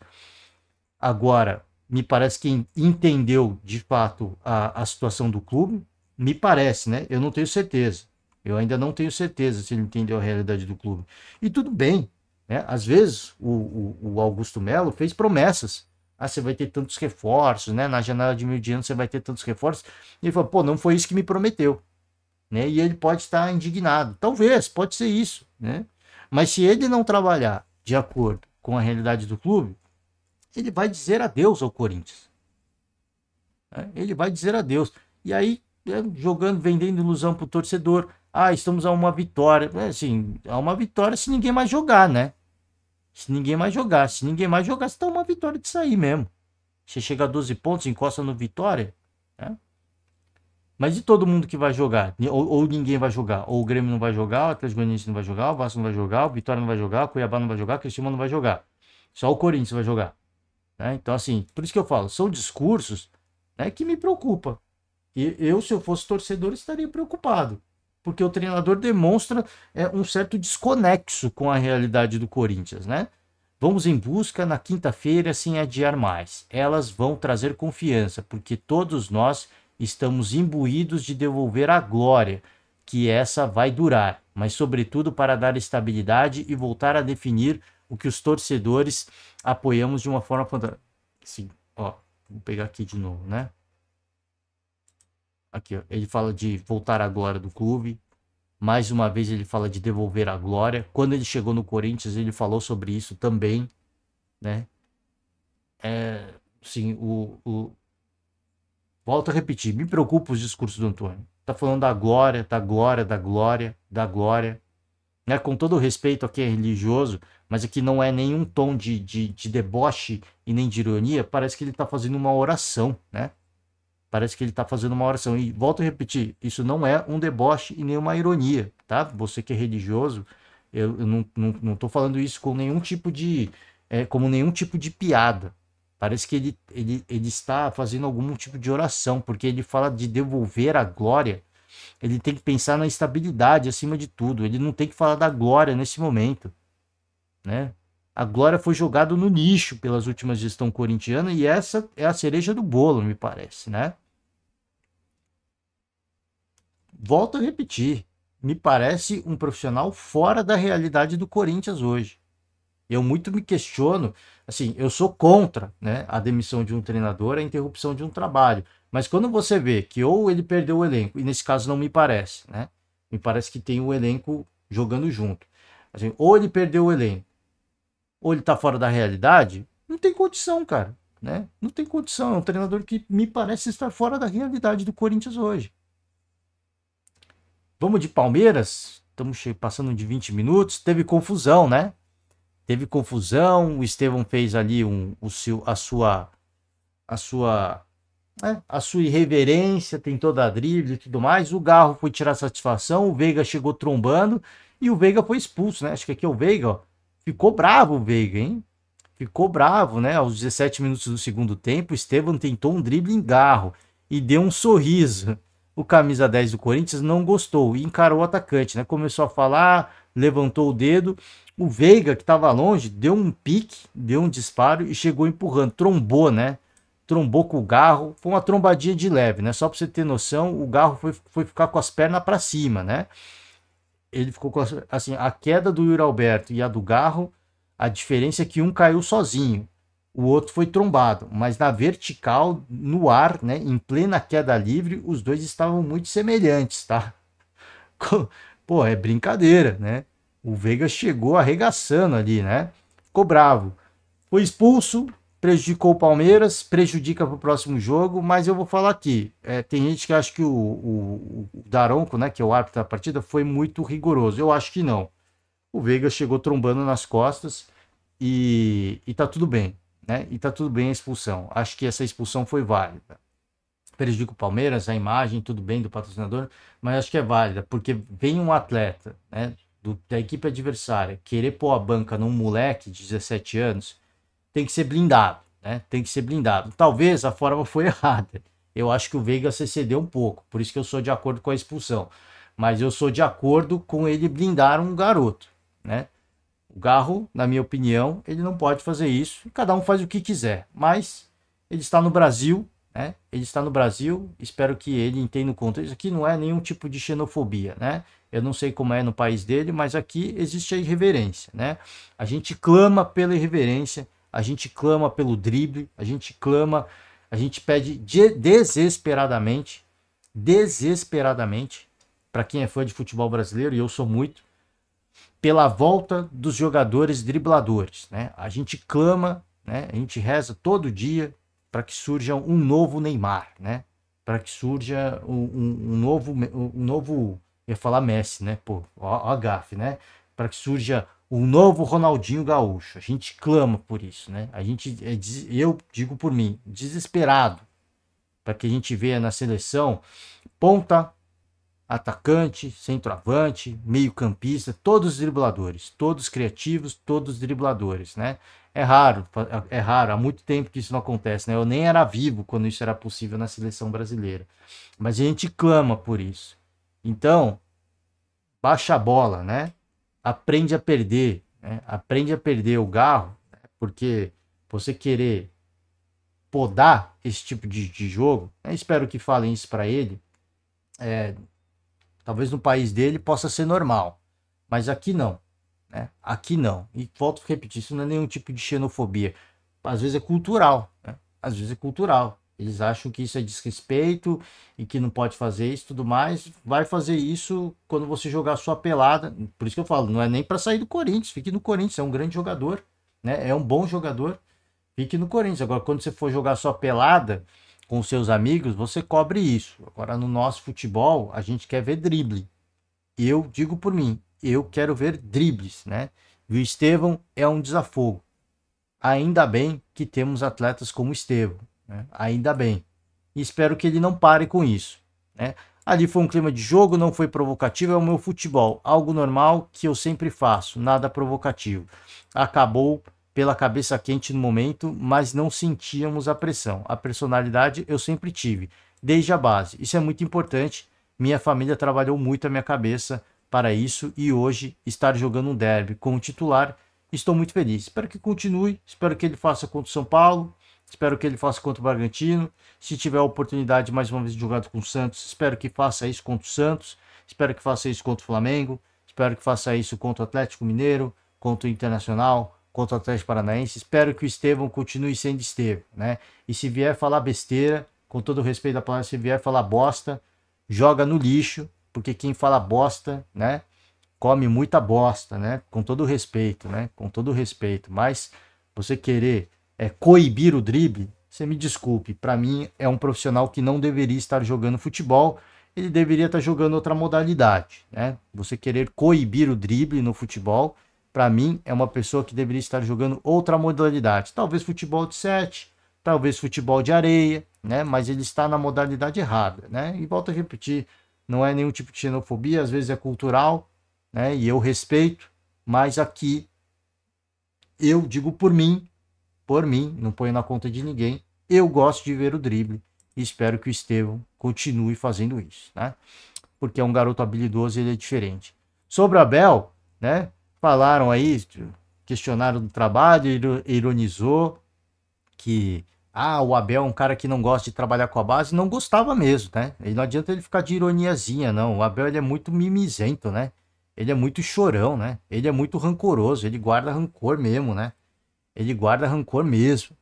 Agora, me parece que entendeu de fato a situação do clube. Me parece, né? Eu não tenho certeza. Eu ainda não tenho certeza se ele entendeu a realidade do clube. E tudo bem, né? Às vezes o Augusto Melo fez promessas. Ah, você vai ter tantos reforços, né? Na janela de meio de ano você vai ter tantos reforços. E ele falou, pô, não foi isso que me prometeu. Né? E ele pode estar indignado. Talvez, pode ser isso, né? Mas se ele não trabalhar de acordo com a realidade do clube, ele vai dizer adeus ao Corinthians. Né? Ele vai dizer adeus. E aí, jogando, vendendo ilusão pro torcedor. Ah, estamos a uma vitória. Assim, a uma vitória se ninguém mais jogar, né? Se ninguém mais jogar. Se ninguém mais jogar, você tá uma vitória de sair mesmo. Você chega a 12 pontos, encosta no Vitória, né? Mas e todo mundo que vai jogar? Ou ninguém vai jogar? Ou o Grêmio não vai jogar, o Atlético Goianiense não vai jogar, o Vasco não vai jogar, o Vitória não vai jogar, o Cuiabá não vai jogar, o Criciúma não vai jogar. Só o Corinthians vai jogar. Né? Então, assim, por isso que eu falo, são discursos, né, que me preocupam. E eu, se eu fosse torcedor, estaria preocupado. Porque o treinador demonstra um certo desconexo com a realidade do Corinthians, né? Vamos em busca na quinta-feira sem adiar mais. Elas vão trazer confiança, porque todos nós estamos imbuídos de devolver a glória, que essa vai durar, mas sobretudo para dar estabilidade e voltar a definir o que os torcedores apoiamos de uma forma fantástica. Sim, ó, vou pegar aqui de novo, né? Aqui, ó, ele fala de voltar à glória do clube. Mais uma vez ele fala de devolver a glória. Quando ele chegou no Corinthians, ele falou sobre isso também, né? Sim, volto a repetir, me preocupa os discursos do Antônio. Tá falando da glória, da glória, da glória, da glória. Né? Com todo o respeito a quem é religioso, mas aqui não é nenhum tom de deboche e nem de ironia. Parece que ele tá fazendo uma oração, né? Parece que ele tá fazendo uma oração. E volto a repetir, isso não é um deboche e nem uma ironia, tá? Você que é religioso, eu não tô falando isso com nenhum tipo de... como nenhum tipo de piada. Parece que ele está fazendo algum tipo de oração, porque ele fala de devolver a glória. Ele tem que pensar na estabilidade acima de tudo. Ele não tem que falar da glória nesse momento, né? A glória foi jogada no lixo pelas últimas gestões corintianas e essa é a cereja do bolo, me parece, né? Volto a repetir, me parece um profissional fora da realidade do Corinthians hoje. Eu muito me questiono, assim, eu sou contra, né, a demissão de um treinador, a interrupção de um trabalho. Mas quando você vê que ou ele perdeu o elenco, e nesse caso não me parece, né? Me parece que tem o elenco jogando junto. Assim, ou ele perdeu o elenco, ou ele tá fora da realidade, não tem condição, cara, né? Não tem condição, é um treinador que me parece estar fora da realidade do Corinthians hoje. Vamos de Palmeiras, estamos passando de 20 minutos, teve confusão, né? Teve confusão, o Estevão fez ali a sua irreverência, tentou dar drible e tudo mais. O Garro foi tirar satisfação, o Veiga chegou trombando e o Veiga foi expulso, né? Acho que aqui é o Veiga, ó. Ficou bravo o Veiga, hein? Ficou bravo, né? Aos 17 minutos do segundo tempo, o Estevão tentou um drible em Garro e deu um sorriso, O camisa 10 do Corinthians não gostou e encarou o atacante, né? Começou a falar, levantou o dedo. O Veiga, que estava longe, deu um pique, deu um disparo e chegou empurrando, trombou, né? Trombou com o Garro, foi uma trombadinha de leve, né? Só para você ter noção, o Garro foi ficar com as pernas para cima, né? Ele ficou com assim, a queda do Yuri Alberto e a do Garro, a diferença é que um caiu sozinho, o outro foi trombado, mas na vertical, no ar, né, em plena queda livre, os dois estavam muito semelhantes, tá? Pô, é brincadeira, né? O Veiga chegou arregaçando ali, né? Ficou bravo. Foi expulso, prejudicou o Palmeiras, prejudica para o próximo jogo, mas eu vou falar aqui. Tem gente que acha que o Daronco, né, que é o árbitro da partida, foi muito rigoroso. Eu acho que não. O Veiga chegou trombando nas costas e tá tudo bem, né? E tá tudo bem a expulsão. Acho que essa expulsão foi válida. Prejudica o Palmeiras, a imagem, tudo bem do patrocinador, mas acho que é válida, porque vem um atleta, né, da equipe adversária querer pôr a banca num moleque de 17 anos, tem que ser blindado, né? Tem que ser blindado. Talvez a forma foi errada. Eu acho que o Veiga se cedeu um pouco, por isso que eu sou de acordo com a expulsão. Mas eu sou de acordo com ele blindar um garoto, né? O Garro, na minha opinião, ele não pode fazer isso. Cada um faz o que quiser, mas ele está no Brasil, né? Ele está no Brasil. Espero que ele entenda o contexto. Isso aqui não é nenhum tipo de xenofobia, né? Eu não sei como é no país dele, mas aqui existe a irreverência, né? A gente clama pela irreverência, a gente clama pelo drible, a gente clama, a gente pede desesperadamente, para quem é fã de futebol brasileiro, e eu sou muito, pela volta dos jogadores dribladores, né? A gente clama, né? A gente reza todo dia para que surja um novo Neymar, né? Para que surja um novo, eu ia falar Messi, né? Pô, ó, gafe, né? Para que surja um novo Ronaldinho Gaúcho. A gente clama por isso, né? A gente, eu digo por mim, desesperado para que a gente veja na seleção ponta, atacante, centroavante, meio-campista, todos dribladores, todos criativos, todos dribladores, né? É raro, há muito tempo que isso não acontece, né? Eu nem era vivo quando isso era possível na seleção brasileira. Mas a gente clama por isso. Então, baixa a bola, né? Aprende a perder, né? Aprende a perder o Garro, né? Porque você querer podar esse tipo de jogo, né? Espero que falem isso para ele. Talvez no país dele possa ser normal, mas aqui não, né? Aqui não. E volto a repetir, isso não é nenhum tipo de xenofobia. Às vezes é cultural, né? Às vezes é cultural. Eles acham que isso é desrespeito e que não pode fazer isso e tudo mais. Vai fazer isso quando você jogar sua pelada. Por isso que eu falo, não é nem para sair do Corinthians. Fique no Corinthians, é um grande jogador, né? É um bom jogador. Fique no Corinthians. Agora, quando você for jogar sua pelada com seus amigos, você cobre isso. Agora, no nosso futebol, a gente quer ver drible. Eu digo por mim, eu quero ver dribles, né? E o Estevão é um desafogo. Ainda bem que temos atletas como o Estevão, né? Ainda bem. E espero que ele não pare com isso, né? Ali foi um clima de jogo, não foi provocativo, é o meu futebol. Algo normal que eu sempre faço, nada provocativo. Acabou pela cabeça quente no momento, mas não sentíamos a pressão. A personalidade eu sempre tive, desde a base. Isso é muito importante. Minha família trabalhou muito a minha cabeça para isso e hoje estar jogando um derby como titular, estou muito feliz. Espero que continue, espero que ele faça contra o São Paulo, espero que ele faça contra o Bragantino. Se tiver a oportunidade mais uma vez de jogar com o Santos, espero que faça isso contra o Santos, espero que faça isso contra o Flamengo, espero que faça isso contra o Atlético Mineiro, contra o Internacional, contra o Atlético Paranaense. Espero que o Estevão continue sendo Estevão, né? E se vier falar besteira, com todo o respeito da palavra, se vier falar bosta, joga no lixo, porque quem fala bosta, né, come muita bosta, né? Com todo o respeito, né? Com todo o respeito. Mas você querer coibir o drible, você me desculpe, para mim é um profissional que não deveria estar jogando futebol, ele deveria estar jogando outra modalidade, né? Você querer coibir o drible no futebol, para mim, é uma pessoa que deveria estar jogando outra modalidade. Talvez futebol de 7, talvez futebol de areia, né? Mas ele está na modalidade errada, né? E volto a repetir, não é nenhum tipo de xenofobia, às vezes é cultural, né? E eu respeito, mas aqui eu digo por mim, não ponho na conta de ninguém. Eu gosto de ver o drible, e espero que o Estevão continue fazendo isso, né? Porque é um garoto habilidoso e ele é diferente. Sobre o Abel, né? Falaram aí, questionaram do trabalho, ironizou que o Abel é um cara que não gosta de trabalhar com a base, não gostava mesmo, né? E não adianta ele ficar de ironiazinha, não. O Abel ele é muito mimizento, né? Ele é muito chorão, né? Ele é muito rancoroso, ele guarda rancor mesmo, né? Ele guarda rancor mesmo.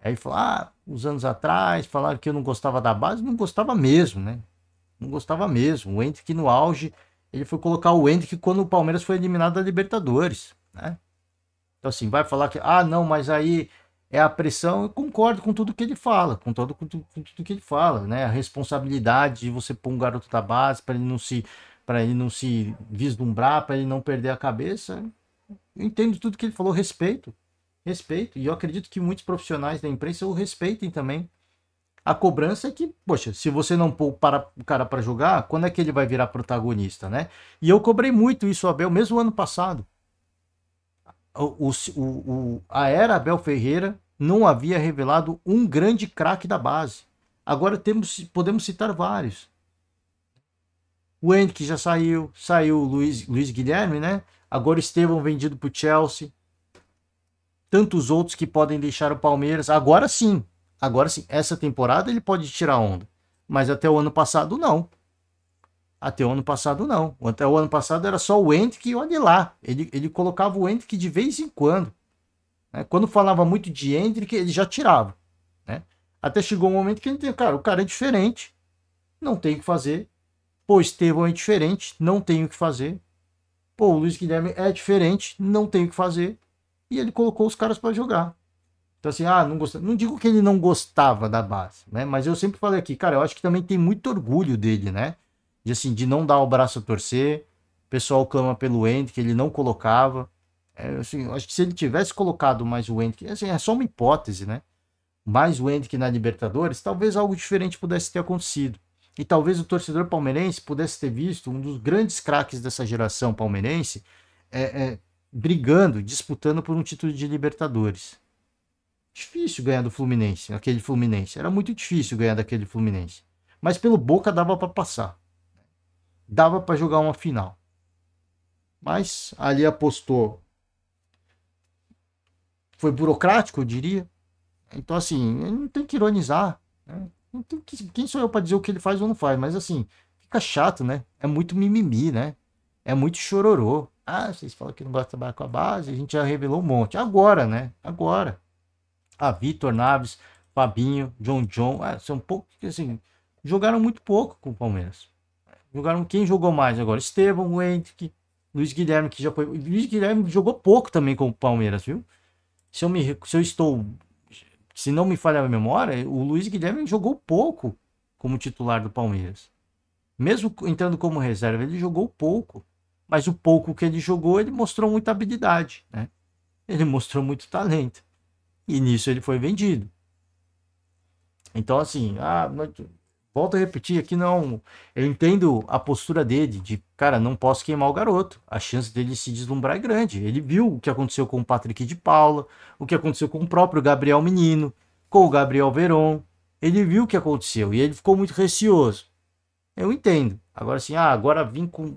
Aí falou, uns anos atrás, falaram que eu não gostava da base, não gostava mesmo, né? Não gostava mesmo. O Endrick no auge, ele foi colocar o Endrick quando o Palmeiras foi eliminado da Libertadores, né? Então assim, vai falar que, não, mas aí é a pressão, eu concordo com tudo que ele fala, com tudo que ele fala, né? A responsabilidade de você pôr um garoto da base para ele não se vislumbrar, para ele não perder a cabeça. Eu entendo tudo que ele falou, respeito. Respeito. E eu acredito que muitos profissionais da imprensa o respeitem também. A cobrança é que, poxa, se você não pôr o cara para jogar, quando é que ele vai virar protagonista, né? E eu cobrei muito isso, Abel, mesmo ano passado. A era Abel Ferreira não havia revelado um grande craque da base. Agora podemos citar vários. O Henrique já saiu o Luiz Guilherme, né? Agora o Estevão vendido para o Chelsea. Tantos outros que podem deixar o Palmeiras. Agora sim, essa temporada ele pode tirar onda. Mas até o ano passado não. Até o ano passado não. Até o ano passado era só o Endrick e olha lá. Ele colocava o Endrick de vez em quando. Né? Quando falava muito de Endrick, ele já tirava. Né? Até chegou um momento que ele tem, cara, o cara é diferente. Não tem o que fazer. Pô, o Estevão é diferente. Não tem o que fazer. Pô, o Luiz Guilherme é diferente. Não tem o que fazer. E ele colocou os caras para jogar. Então assim, não gostava. Não digo que ele não gostava da base, né? Mas eu sempre falei aqui, cara, eu acho que também tem muito orgulho dele, né? De não dar o braço a torcer. O pessoal clama pelo Endrick, que ele não colocava. Assim, eu acho que se ele tivesse colocado mais o Endrick, assim, é só uma hipótese, né? Mais o Endrick na Libertadores, talvez algo diferente pudesse ter acontecido. E talvez o torcedor palmeirense pudesse ter visto um dos grandes craques dessa geração palmeirense brigando, disputando por um título de Libertadores. Difícil ganhar do Fluminense, aquele Fluminense. Era muito difícil ganhar daquele Fluminense. Mas pelo Boca dava para passar. Dava para jogar uma final. Mas ali apostou. Foi burocrático, eu diria. Então, assim, não tem que ironizar. Né? Quem sou eu para dizer o que ele faz ou não faz? Mas, assim, fica chato, né? É muito mimimi, né? É muito chororô. Vocês falam que não gosta de trabalhar com a base, a gente já revelou um monte. Agora, né? Agora. Vitor Naves, Fabinho, John, são poucos que, assim, jogaram muito pouco com o Palmeiras. Quem jogou mais agora? Estevão, o Endrick, Luiz Guilherme, que já foi. Luiz Guilherme jogou pouco também com o Palmeiras, viu? Se não me falha a memória, o Luiz Guilherme jogou pouco como titular do Palmeiras. Mesmo entrando como reserva, ele jogou pouco. Mas o pouco que ele jogou, ele mostrou muita habilidade, né? Ele mostrou muito talento. E nisso ele foi vendido. Então, assim, volto a repetir aqui, não. Eu entendo a postura dele, de, cara, não posso queimar o garoto. A chance dele se deslumbrar é grande. Ele viu o que aconteceu com o Patrick de Paula, o que aconteceu com o próprio Gabriel Menino, com o Gabriel Veron. Ele viu o que aconteceu e ele ficou muito receoso. Eu entendo. Agora, assim, agora vim com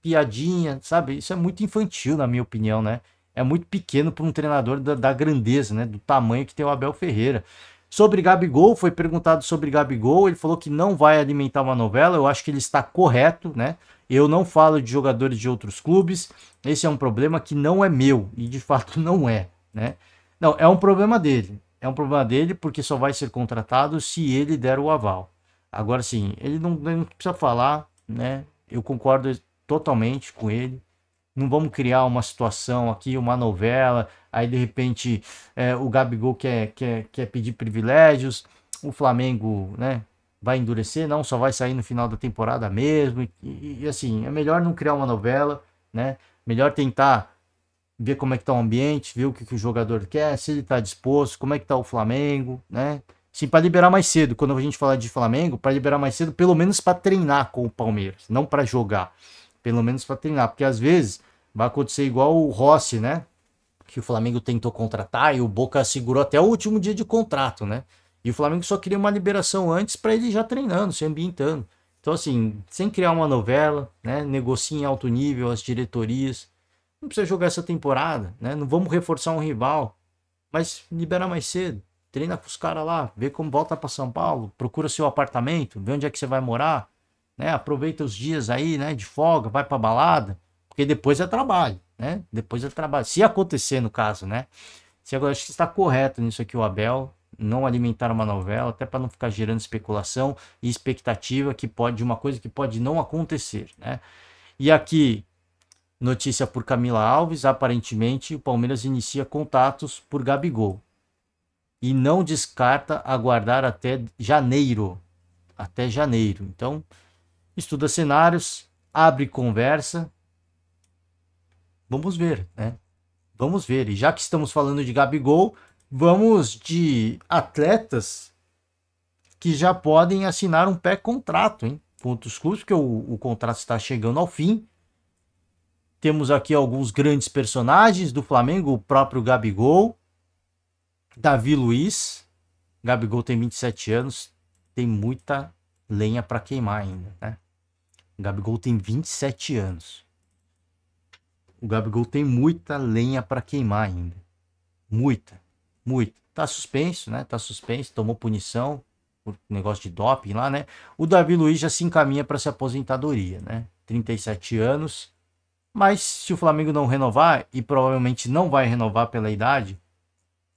piadinha, sabe? Isso é muito infantil, na minha opinião, né? É muito pequeno para um treinador da grandeza, né? Do tamanho que tem o Abel Ferreira. Sobre Gabigol, foi perguntado sobre Gabigol, ele falou que não vai alimentar uma novela, eu acho que ele está correto, né? Eu não falo de jogadores de outros clubes, esse é um problema que não é meu, e de fato não é, né? Não, é um problema dele porque só vai ser contratado se ele der o aval. Agora sim, ele não precisa falar, né? Eu concordo totalmente com ele. Não vamos criar uma situação aqui, uma novela, aí de repente o Gabigol quer pedir privilégios, o Flamengo, né, vai endurecer, não, só vai sair no final da temporada mesmo, e assim, é melhor não criar uma novela, né, melhor tentar ver como é que tá o ambiente, ver o que o jogador quer, se ele tá disposto, como é que tá o Flamengo, né, sim, para liberar mais cedo, quando a gente fala de Flamengo, para liberar mais cedo, pelo menos para treinar com o Palmeiras, não para jogar, pelo menos para treinar, porque às vezes vai acontecer igual o Rossi, né? Que o Flamengo tentou contratar e o Boca segurou até o último dia de contrato, né? E o Flamengo só queria uma liberação antes para ele já treinando, se ambientando. Então, assim, sem criar uma novela, né? Negocia em alto nível as diretorias. Não precisa jogar essa temporada, né? Não vamos reforçar um rival, mas libera mais cedo. Treina com os caras lá, vê como volta para São Paulo, procura seu apartamento, vê onde é que você vai morar, né? Aproveita os dias aí, né, de folga, vai para balada, porque depois é trabalho, né? Depois é trabalho. Se acontecer no caso, né? Se agora acho que está correto nisso aqui o Abel, não alimentar uma novela, até para não ficar gerando especulação e expectativa que pode de uma coisa que pode não acontecer, né? E aqui notícia por Camila Alves, aparentemente o Palmeiras inicia contatos por Gabigol e não descarta aguardar até janeiro. Até janeiro. Então, estuda cenários, abre conversa. Vamos ver, né? Vamos ver. E já que estamos falando de Gabigol, vamos de atletas que já podem assinar um pré-contrato, hein? Com outros clubes, porque o contrato está chegando ao fim. Temos aqui alguns grandes personagens do Flamengo, o próprio Gabigol, Davi Luiz. Gabigol tem 27 anos, tem muita lenha para queimar ainda, né? O Gabigol tem 27 anos. O Gabigol tem muita lenha para queimar ainda. Muita, muita. Tá suspenso, né? Tá suspenso, tomou punição por negócio de doping lá, né? O Davi Luiz já se encaminha para se aposentadoria, né? 37 anos. Mas se o Flamengo não renovar, e provavelmente não vai renovar pela idade,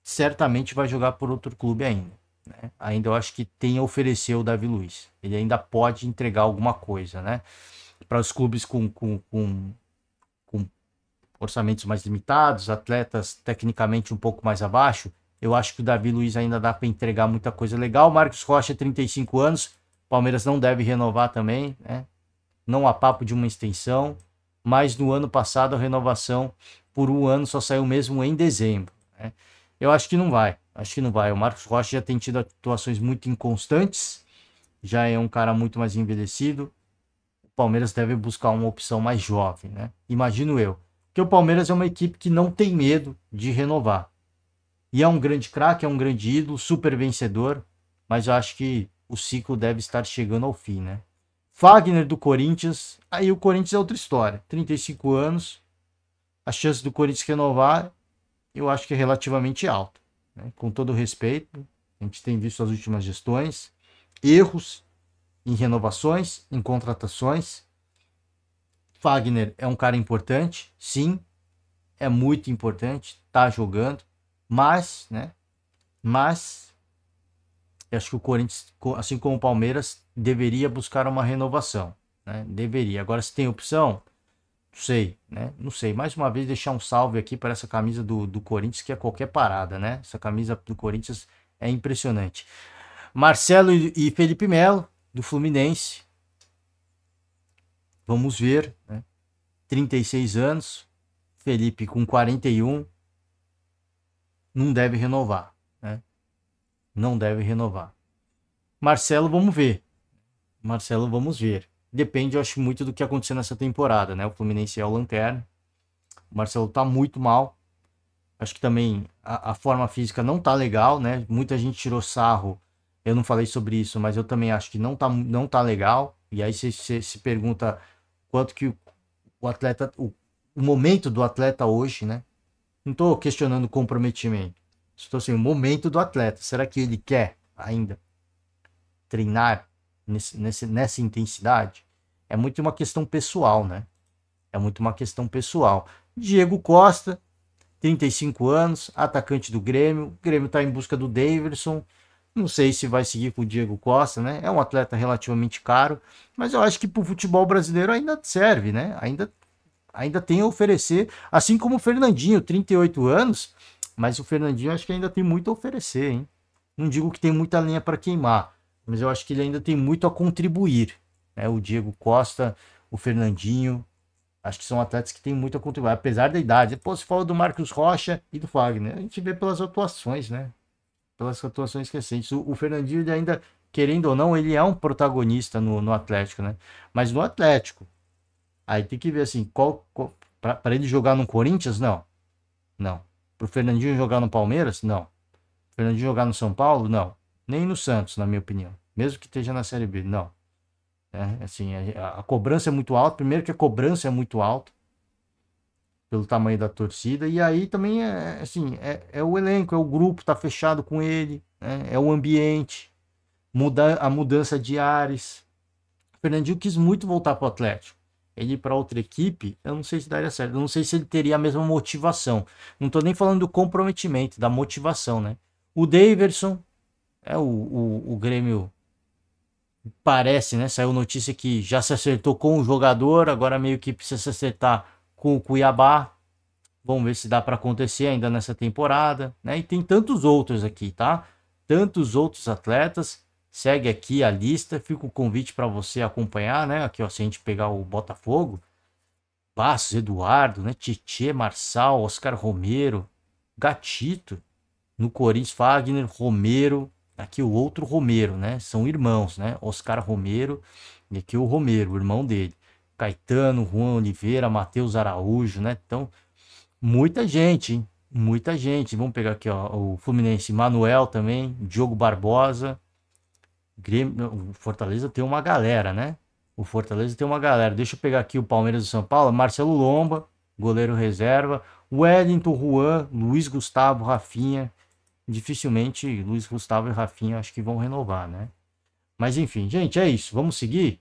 certamente vai jogar por outro clube ainda, né? Ainda eu acho que tem a oferecer o Davi Luiz. Ele ainda pode entregar alguma coisa, né? Para os clubes com orçamentos mais limitados, atletas tecnicamente um pouco mais abaixo, eu acho que o Davi Luiz ainda dá para entregar muita coisa legal. Marcos Rocha, 35 anos, Palmeiras não deve renovar também, né? Não há papo de uma extensão, mas no ano passado a renovação por um ano só saiu mesmo em dezembro, né? Eu acho que não vai, O Marcos Rocha já tem tido atuações muito inconstantes, já é um cara muito mais envelhecido. O Palmeiras deve buscar uma opção mais jovem, né? Imagino eu. Porque o Palmeiras é uma equipe que não tem medo de renovar. E é um grande craque, é um grande ídolo, super vencedor, mas eu acho que o ciclo deve estar chegando ao fim, né? Fagner do Corinthians, aí o Corinthians é outra história. 35 anos, a chance do Corinthians renovar, eu acho que é relativamente alta, né? Com todo respeito, a gente tem visto as últimas gestões, erros em renovações, em contratações. Fagner é um cara importante, sim, é muito importante, tá jogando, mas, né? Mas eu acho que o Corinthians, assim como o Palmeiras, deveria buscar uma renovação, né? Deveria. Agora, se tem opção, não sei, né? Não sei. Mais uma vez, deixar um salve aqui para essa camisa do Corinthians, que é qualquer parada, né? Essa camisa do Corinthians é impressionante. Marcelo e Felipe Melo, do Fluminense. Vamos ver, né? 36 anos, Felipe com 41, não deve renovar, né? Não deve renovar. Marcelo, vamos ver. Marcelo, vamos ver. Depende, eu acho, muito do que acontecer nessa temporada, né? O Fluminense é o lanterna. O Marcelo tá muito mal. Acho que também a forma física não tá legal, né? Muita gente tirou sarro. Eu não falei sobre isso, mas eu também acho que não tá legal. E aí você se pergunta quanto que o atleta, o momento do atleta hoje, né? Não tô questionando o comprometimento. Estou assim, o momento do atleta. Será que ele quer ainda treinar nessa intensidade? É muito uma questão pessoal, né? É muito uma questão pessoal. Diego Costa, 35 anos, atacante do Grêmio. O Grêmio está em busca do Daverson. Não sei se vai seguir com o Diego Costa, né? É um atleta relativamente caro, mas eu acho que para o futebol brasileiro ainda serve, né? Ainda tem a oferecer, assim como o Fernandinho, 38 anos, mas o Fernandinho acho que ainda tem muito a oferecer, hein? Não digo que tem muita lenha para queimar, mas eu acho que ele ainda tem muito a contribuir, né? O Diego Costa, o Fernandinho, acho que são atletas que têm muito a contribuir, apesar da idade. Depois se fala do Marcos Rocha e do Fagner, a gente vê pelas atuações, né? Pelas atuações recentes. O Fernandinho, ele ainda, querendo ou não, ele é um protagonista no Atlético, né? Mas no Atlético, aí tem que ver assim, para ele jogar no Corinthians, não. Não. Pro Fernandinho jogar no Palmeiras, não. Fernandinho jogar no São Paulo, não. Nem no Santos, na minha opinião. Mesmo que esteja na Série B, não. Assim, a cobrança é muito alta. Primeiro que a cobrança é muito alta pelo tamanho da torcida. E aí também assim, é o elenco, é o grupo, tá fechado com ele, né? É o ambiente, a mudança de ares. O Fernandinho quis muito voltar para o Atlético. Ele ir para outra equipe, eu não sei se daria certo. Eu não sei se ele teria a mesma motivação. Não estou nem falando do comprometimento, da motivação, né? O Daverson, o Grêmio parece, né? Saiu notícia que já se acertou com o jogador, agora meio que precisa se acertar com o Cuiabá. Vamos ver se dá para acontecer ainda nessa temporada, né? E tem tantos outros aqui, tá? Tantos outros atletas. Segue aqui a lista, fica o convite para você acompanhar, né? Aqui, ó, se a gente pegar o Botafogo, Passos, Eduardo, né? Tietê, Marçal, Oscar Romero, Gatito, no Corinthians, Fagner, Romero, aqui o outro Romero, né? São irmãos, né? Oscar Romero e aqui o Romero, o irmão dele. Caetano, Juan Oliveira, Matheus Araújo, né? Então, muita gente, hein? Muita gente. Vamos pegar aqui, ó, o Fluminense, Manuel também, Diogo Barbosa, Grêmio, o Fortaleza tem uma galera, né? O Fortaleza tem uma galera. Deixa eu pegar aqui o Palmeiras do São Paulo, Marcelo Lomba, goleiro reserva, Wellington, Juan, Luiz Gustavo, Rafinha. Dificilmente Luiz Gustavo e Rafinha acho que vão renovar, né? Mas enfim, gente, é isso. Vamos seguir.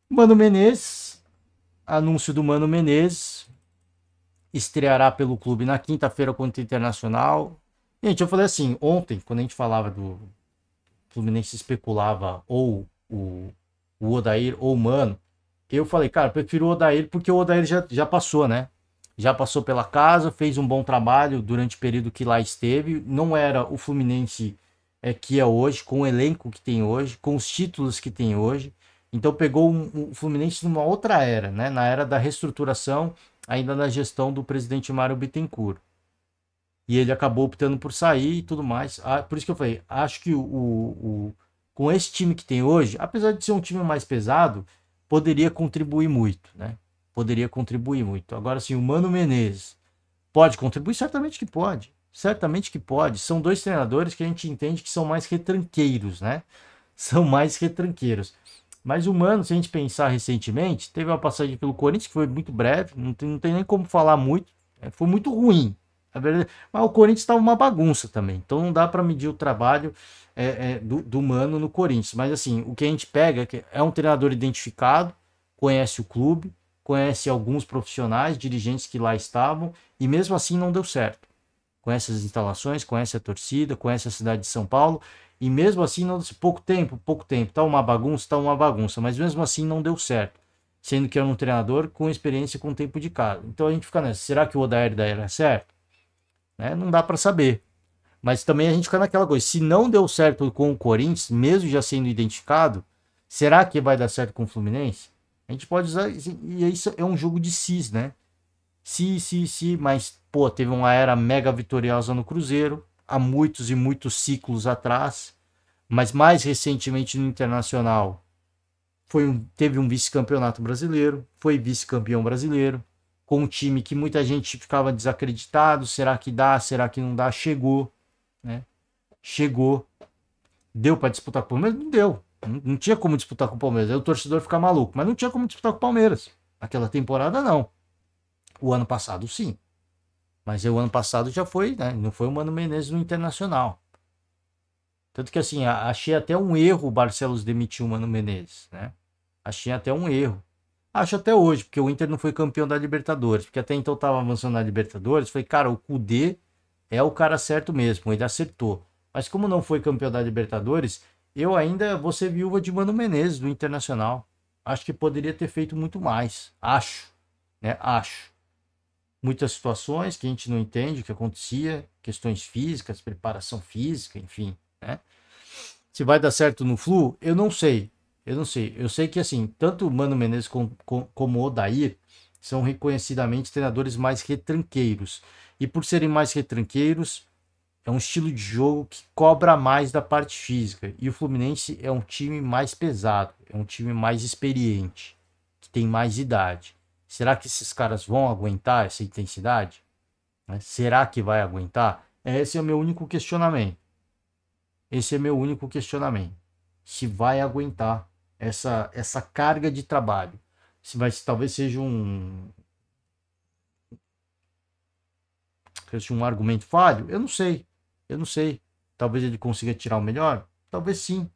Mano Menezes, anúncio do Mano Menezes, estreará pelo clube na quinta-feira contra o Internacional. Gente, eu falei assim, ontem, quando a gente falava do Fluminense especulava ou o Odair ou o Mano, eu falei, cara, eu prefiro o Odair porque o Odair já passou, né? Já passou pela casa, fez um bom trabalho durante o período que lá esteve. Não era o Fluminense que é hoje, com o elenco que tem hoje, com os títulos que tem hoje. Então pegou o Fluminense numa outra era, né? Na era da reestruturação, ainda na gestão do presidente Mário Bittencourt. E ele acabou optando por sair e tudo mais. Por isso que eu falei, acho que com esse time que tem hoje, apesar de ser um time mais pesado, poderia contribuir muito, né? Poderia contribuir muito. Agora, sim, o Mano Menezes pode contribuir? Certamente que pode. Certamente que pode. São dois treinadores que a gente entende que são mais retranqueiros, né? São mais retranqueiros. Mas o Mano, se a gente pensar recentemente, teve uma passagem pelo Corinthians que foi muito breve, não tem nem como falar muito. Foi muito ruim. A verdade, mas o Corinthians estava uma bagunça também. Então não dá para medir o trabalho do Mano no Corinthians. Mas assim, o que a gente pega é um treinador identificado, conhece o clube, conhece alguns profissionais, dirigentes que lá estavam, e mesmo assim não deu certo. Conhece as instalações, conhece a torcida, conhece a cidade de São Paulo, e mesmo assim não pouco tempo, tá uma bagunça, mas mesmo assim não deu certo. Sendo que era um treinador com experiência com tempo de casa. Então a gente fica nessa, será que o Odair era certo? Né? Não dá para saber. Mas também a gente fica naquela coisa, se não deu certo com o Corinthians, mesmo já sendo identificado, será que vai dar certo com o Fluminense? A gente pode usar, e isso é um jogo de cis, né? Se, mas, pô, teve uma era mega vitoriosa no Cruzeiro, há muitos e muitos ciclos atrás, mas mais recentemente no Internacional, teve um vice-campeonato brasileiro, foi vice-campeão brasileiro, com um time que muita gente ficava desacreditado, será que dá, será que não dá? Chegou, né? Chegou. Deu para disputar com o Palmeiras? Não deu. Não tinha como disputar com o Palmeiras. Aí o torcedor fica maluco, mas não tinha como disputar com o Palmeiras. Aquela temporada não. O ano passado sim. Mas o ano passado já foi, né? Não foi o Mano Menezes no Internacional. Tanto que assim, achei até um erro o Barcelos demitir o Mano Menezes, né? Achei até um erro. Acho até hoje, porque o Inter não foi campeão da Libertadores, porque até então estava avançando na Libertadores, falei, cara, o Kudê é o cara certo mesmo, ele acertou. Mas como não foi campeão da Libertadores, eu ainda vou ser viúva de Mano Menezes do Internacional. Acho que poderia ter feito muito mais. Acho, né? Acho. Muitas situações que a gente não entende o que acontecia, questões físicas, preparação física, enfim, né? Se vai dar certo no Flu, eu não sei. Eu não sei. Eu sei que, assim, tanto o Mano Menezes como o Odair são reconhecidamente treinadores mais retranqueiros. E por serem mais retranqueiros, é um estilo de jogo que cobra mais da parte física. E o Fluminense é um time mais pesado, é um time mais experiente, que tem mais idade. Será que esses caras vão aguentar essa intensidade? Será que vai aguentar? Esse é o meu único questionamento. Esse é meu único questionamento. Se vai aguentar essa carga de trabalho. Se talvez seja um argumento falho, eu não sei. Eu não sei. Talvez ele consiga tirar o melhor. Talvez sim.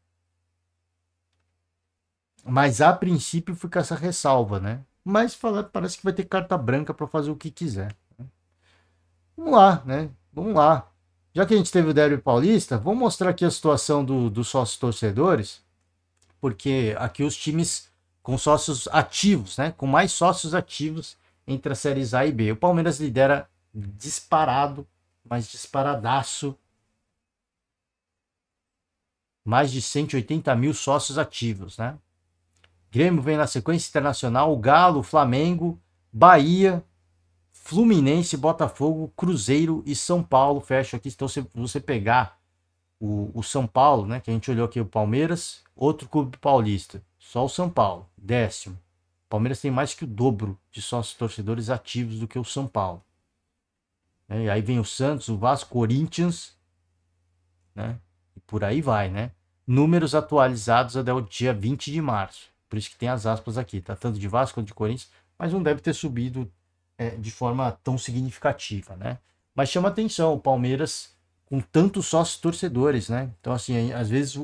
Mas a princípio fica essa ressalva, né? Mas parece que vai ter carta branca para fazer o que quiser. Vamos lá, né? Vamos lá. Já que a gente teve o Derby Paulista, vamos mostrar aqui a situação dos sócios torcedores, porque aqui os times com sócios ativos, né? Com mais sócios ativos entre as séries A e B. O Palmeiras lidera disparado, mas disparadaço. Mais de 180 mil sócios ativos, né? Grêmio vem na sequência, Internacional, Galo, Flamengo, Bahia, Fluminense, Botafogo, Cruzeiro e São Paulo. Fecha aqui. Então, se você pegar o São Paulo, né? Que a gente olhou aqui o Palmeiras, outro clube paulista. Só o São Paulo, 10º. O Palmeiras tem mais que o dobro de sócios torcedores ativos do que o São Paulo. E aí vem o Santos, o Vasco, Corinthians, né? E por aí vai, né? Números atualizados até o dia 20 de março. Por isso que tem as aspas aqui, tá? Tanto de Vasco quanto de Corinthians, mas não deve ter subido de forma tão significativa, né? Mas chama atenção, o Palmeiras com tantos sócios torcedores, né? Então, assim, às vezes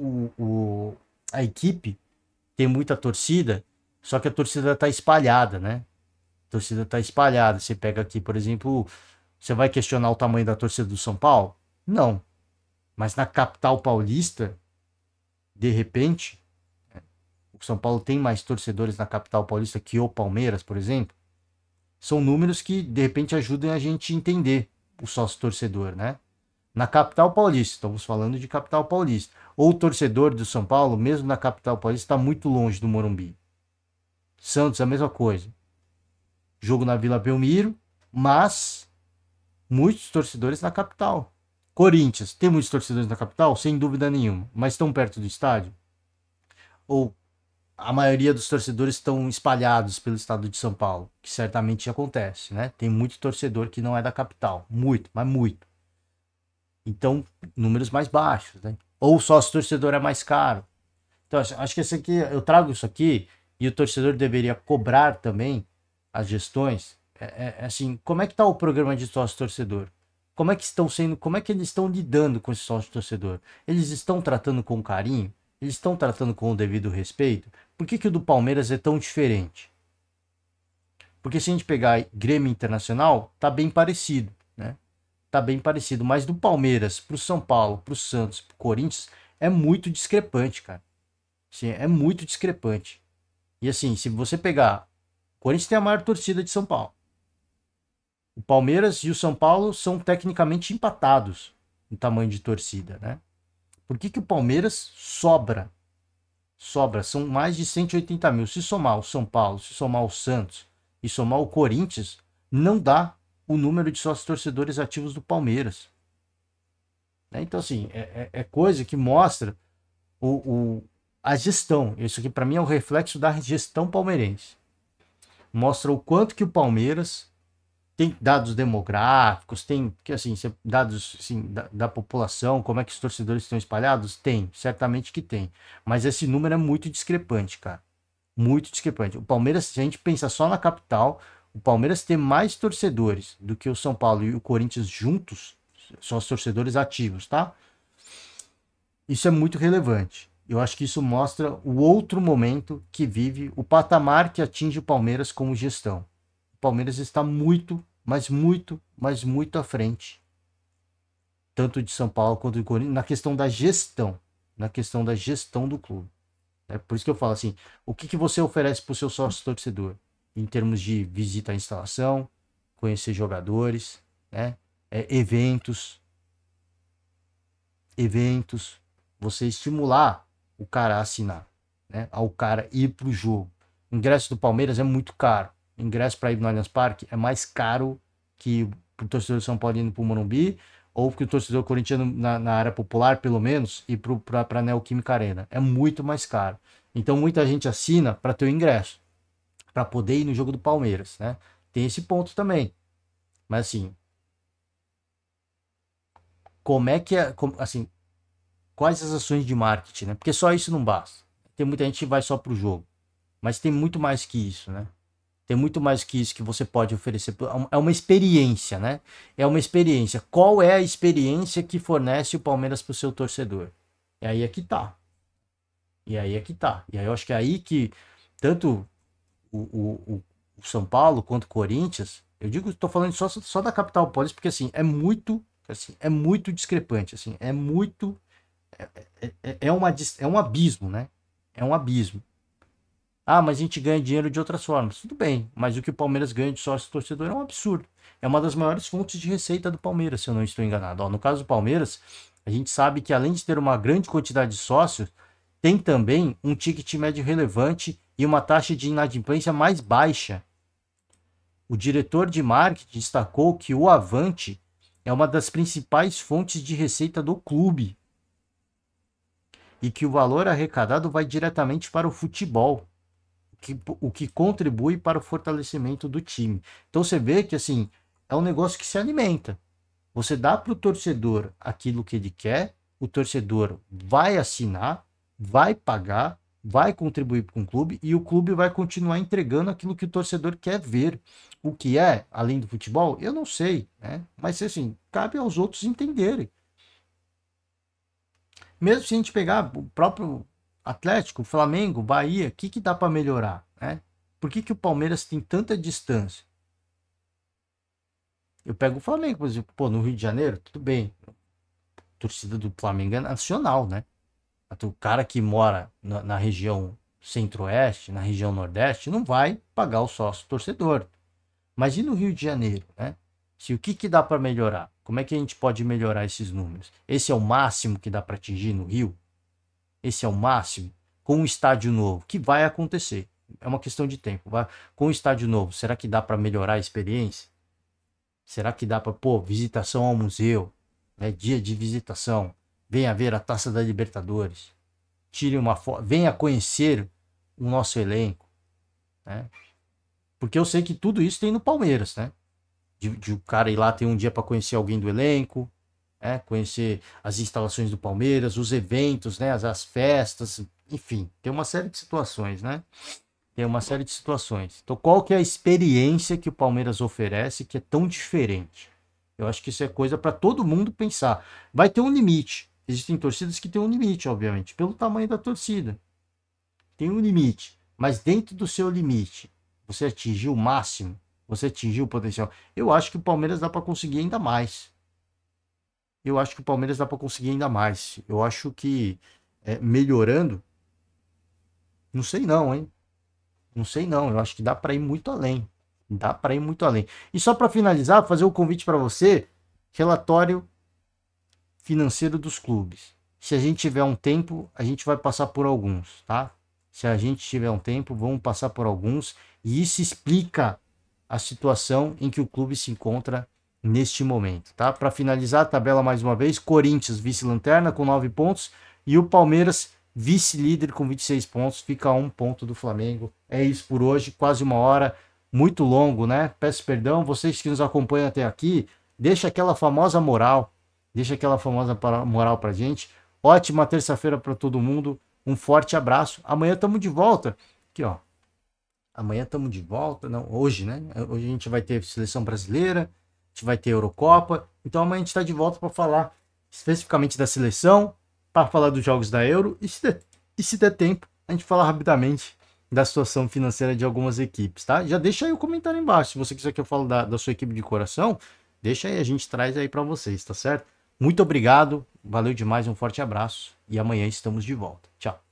a equipe tem muita torcida, só que a torcida tá espalhada, né? A torcida tá espalhada. Você pega aqui, por exemplo, você vai questionar o tamanho da torcida do São Paulo? Não. Mas na capital paulista, de repente, o São Paulo tem mais torcedores na capital paulista que o Palmeiras, por exemplo. São números que, de repente, ajudam a gente a entender o sócio torcedor, né? Na capital paulista, estamos falando de capital paulista. Ou o torcedor do São Paulo, mesmo na capital paulista, está muito longe do Morumbi. Santos, a mesma coisa. Jogo na Vila Belmiro, mas muitos torcedores na capital. Corinthians, tem muitos torcedores na capital? Sem dúvida nenhuma. Mas estão perto do estádio? Ou a maioria dos torcedores estão espalhados pelo estado de São Paulo? Que certamente acontece, né? Tem muito torcedor que não é da capital. Muito, mas muito. Então, números mais baixos, né? Ou o sócio torcedor é mais caro. Então, acho que esse aqui, eu trago isso aqui e o torcedor deveria cobrar também as gestões. Assim, como é que está o programa de sócio torcedor? Como é que eles estão lidando com esse sócio torcedor? Eles estão tratando com carinho? Eles estão tratando com o devido respeito? Por que o do Palmeiras é tão diferente? Porque se a gente pegar Grêmio Internacional, tá bem parecido, né? Tá bem parecido, mas do Palmeiras pro São Paulo, pro Santos, pro Corinthians, é muito discrepante, cara. Sim, é muito discrepante. E assim, se você pegar, o Corinthians tem a maior torcida de São Paulo. O Palmeiras e o São Paulo são tecnicamente empatados no tamanho de torcida, né? Por que o Palmeiras sobra? Sobra, são mais de 180 mil. Se somar o São Paulo, se somar o Santos e somar o Corinthians, não dá o número de sócios torcedores ativos do Palmeiras. Então, assim, é coisa que mostra a gestão. Isso aqui, para mim, é o reflexo da gestão palmeirense. Mostra o quanto que o Palmeiras tem dados demográficos, tem assim, dados assim, da população, como é que os torcedores estão espalhados? Tem, certamente que tem. Mas esse número é muito discrepante, cara. Muito discrepante. O Palmeiras, se a gente pensa só na capital, o Palmeiras tem mais torcedores do que o São Paulo e o Corinthians juntos, são os torcedores ativos, tá? Isso é muito relevante. Eu acho que isso mostra o outro momento que vive, o patamar que atinge o Palmeiras como gestão. O Palmeiras está muito, mas muito, mas muito à frente. Tanto de São Paulo quanto do Corinthians, na questão da gestão. Na questão da gestão do clube. É por isso que eu falo assim, o que você oferece para o seu sócio torcedor? Em termos de visita à instalação, conhecer jogadores, né? Eventos, você estimular o cara a assinar, né? Ao cara ir pro jogo. O ingresso do Palmeiras é muito caro. O ingresso para ir no Allianz Parque é mais caro que pro torcedor de São Paulo indo pro Morumbi, ou que o torcedor corintiano na área popular, pelo menos, ir para a Neoquímica Arena. É muito mais caro. Então muita gente assina para ter o ingresso, para poder ir no jogo do Palmeiras, né? Tem esse ponto também. Mas assim, como é que assim, quais as ações de marketing, né? Porque só isso não basta. Tem muita gente que vai só pro jogo, mas tem muito mais que isso, né? Tem muito mais que isso que você pode oferecer. É uma experiência, né? É uma experiência. Qual é a experiência que fornece o Palmeiras para o seu torcedor? E aí é que tá. E aí é que tá. E aí eu acho que é aí que tanto o São Paulo quanto o Corinthians, eu digo, estou falando só da capital paulista, porque assim, é muito discrepante, assim, é um abismo, né? É um abismo. Ah, mas a gente ganha dinheiro de outras formas. Tudo bem, mas o que o Palmeiras ganha de sócio torcedor é um absurdo. É uma das maiores fontes de receita do Palmeiras, se eu não estou enganado. Ó, no caso do Palmeiras, a gente sabe que além de ter uma grande quantidade de sócios, tem também um ticket médio relevante e uma taxa de inadimplência mais baixa. O diretor de marketing destacou que o Avante é uma das principais fontes de receita do clube e que o valor arrecadado vai diretamente para o futebol, o que contribui para o fortalecimento do time. Então você vê que assim é um negócio que se alimenta. Você dá para o torcedor aquilo que ele quer, o torcedor vai assinar, vai pagar, vai contribuir com o clube e o clube vai continuar entregando aquilo que o torcedor quer ver. O que é, além do futebol, eu não sei, né? Mas assim, cabe aos outros entenderem. Mesmo se a gente pegar o próprio Atlético, Flamengo, Bahia, o que dá para melhorar, né? Por que o Palmeiras tem tanta distância? Eu pego o Flamengo, por exemplo, pô, no Rio de Janeiro, tudo bem. A torcida do Flamengo é nacional, né? O cara que mora na região centro-oeste, na região nordeste, não vai pagar o sócio torcedor. Mas e no Rio de Janeiro, né? Se o que dá para melhorar? Como é que a gente pode melhorar esses números? Esse é o máximo que dá para atingir no Rio? Esse é o máximo? Com um estádio novo, que vai acontecer. É uma questão de tempo. Com um estádio novo, será que dá para melhorar a experiência? Será que dá para, pô, visitação ao museu, né? Dia de visitação, venha ver a Taça da Libertadores, tire uma foto, venha conhecer o nosso elenco, né? Porque eu sei que tudo isso tem no Palmeiras, né? De o cara ir lá ter um dia para conhecer alguém do elenco, né? Conhecer as instalações do Palmeiras, os eventos, né? As festas, enfim, tem uma série de situações, né? Tem uma série de situações. Então, qual que é a experiência que o Palmeiras oferece que é tão diferente? Eu acho que isso é coisa para todo mundo pensar. Vai ter um limite. Existem torcidas que têm um limite, obviamente, pelo tamanho da torcida. Tem um limite. Mas dentro do seu limite, você atingiu o máximo, você atingiu o potencial. Eu acho que o Palmeiras dá para conseguir ainda mais. Eu acho que o Palmeiras dá para conseguir ainda mais. Eu acho que melhorando, não sei não, hein? Não sei não, eu acho que dá para ir muito além. Dá para ir muito além. E só para finalizar, fazer o convite para você, relatório financeiro dos clubes. Se a gente tiver um tempo, a gente vai passar por alguns, tá? Se a gente tiver um tempo, vamos passar por alguns. E isso explica a situação em que o clube se encontra neste momento, tá? Para finalizar a tabela mais uma vez, Corinthians vice-lanterna com 9 pontos e o Palmeiras vice-líder com 26 pontos, fica a 1 ponto do Flamengo. É isso por hoje, quase uma hora, muito longo, né? Peço perdão, vocês que nos acompanham até aqui, deixa aquela famosa moral pra gente. Ótima terça-feira para todo mundo, um forte abraço. Amanhã estamos de volta, aqui ó. Amanhã estamos de volta, não, hoje, né? Hoje a gente vai ter seleção brasileira, a gente vai ter Eurocopa, então amanhã a gente está de volta para falar especificamente da seleção, para falar dos jogos da Euro e se der tempo, a gente fala rapidamente da situação financeira de algumas equipes, tá? Já deixa aí o comentário embaixo, se você quiser que eu fale da sua equipe de coração, deixa aí, a gente traz aí para vocês, tá certo? Muito obrigado, valeu demais, um forte abraço e amanhã estamos de volta. Tchau.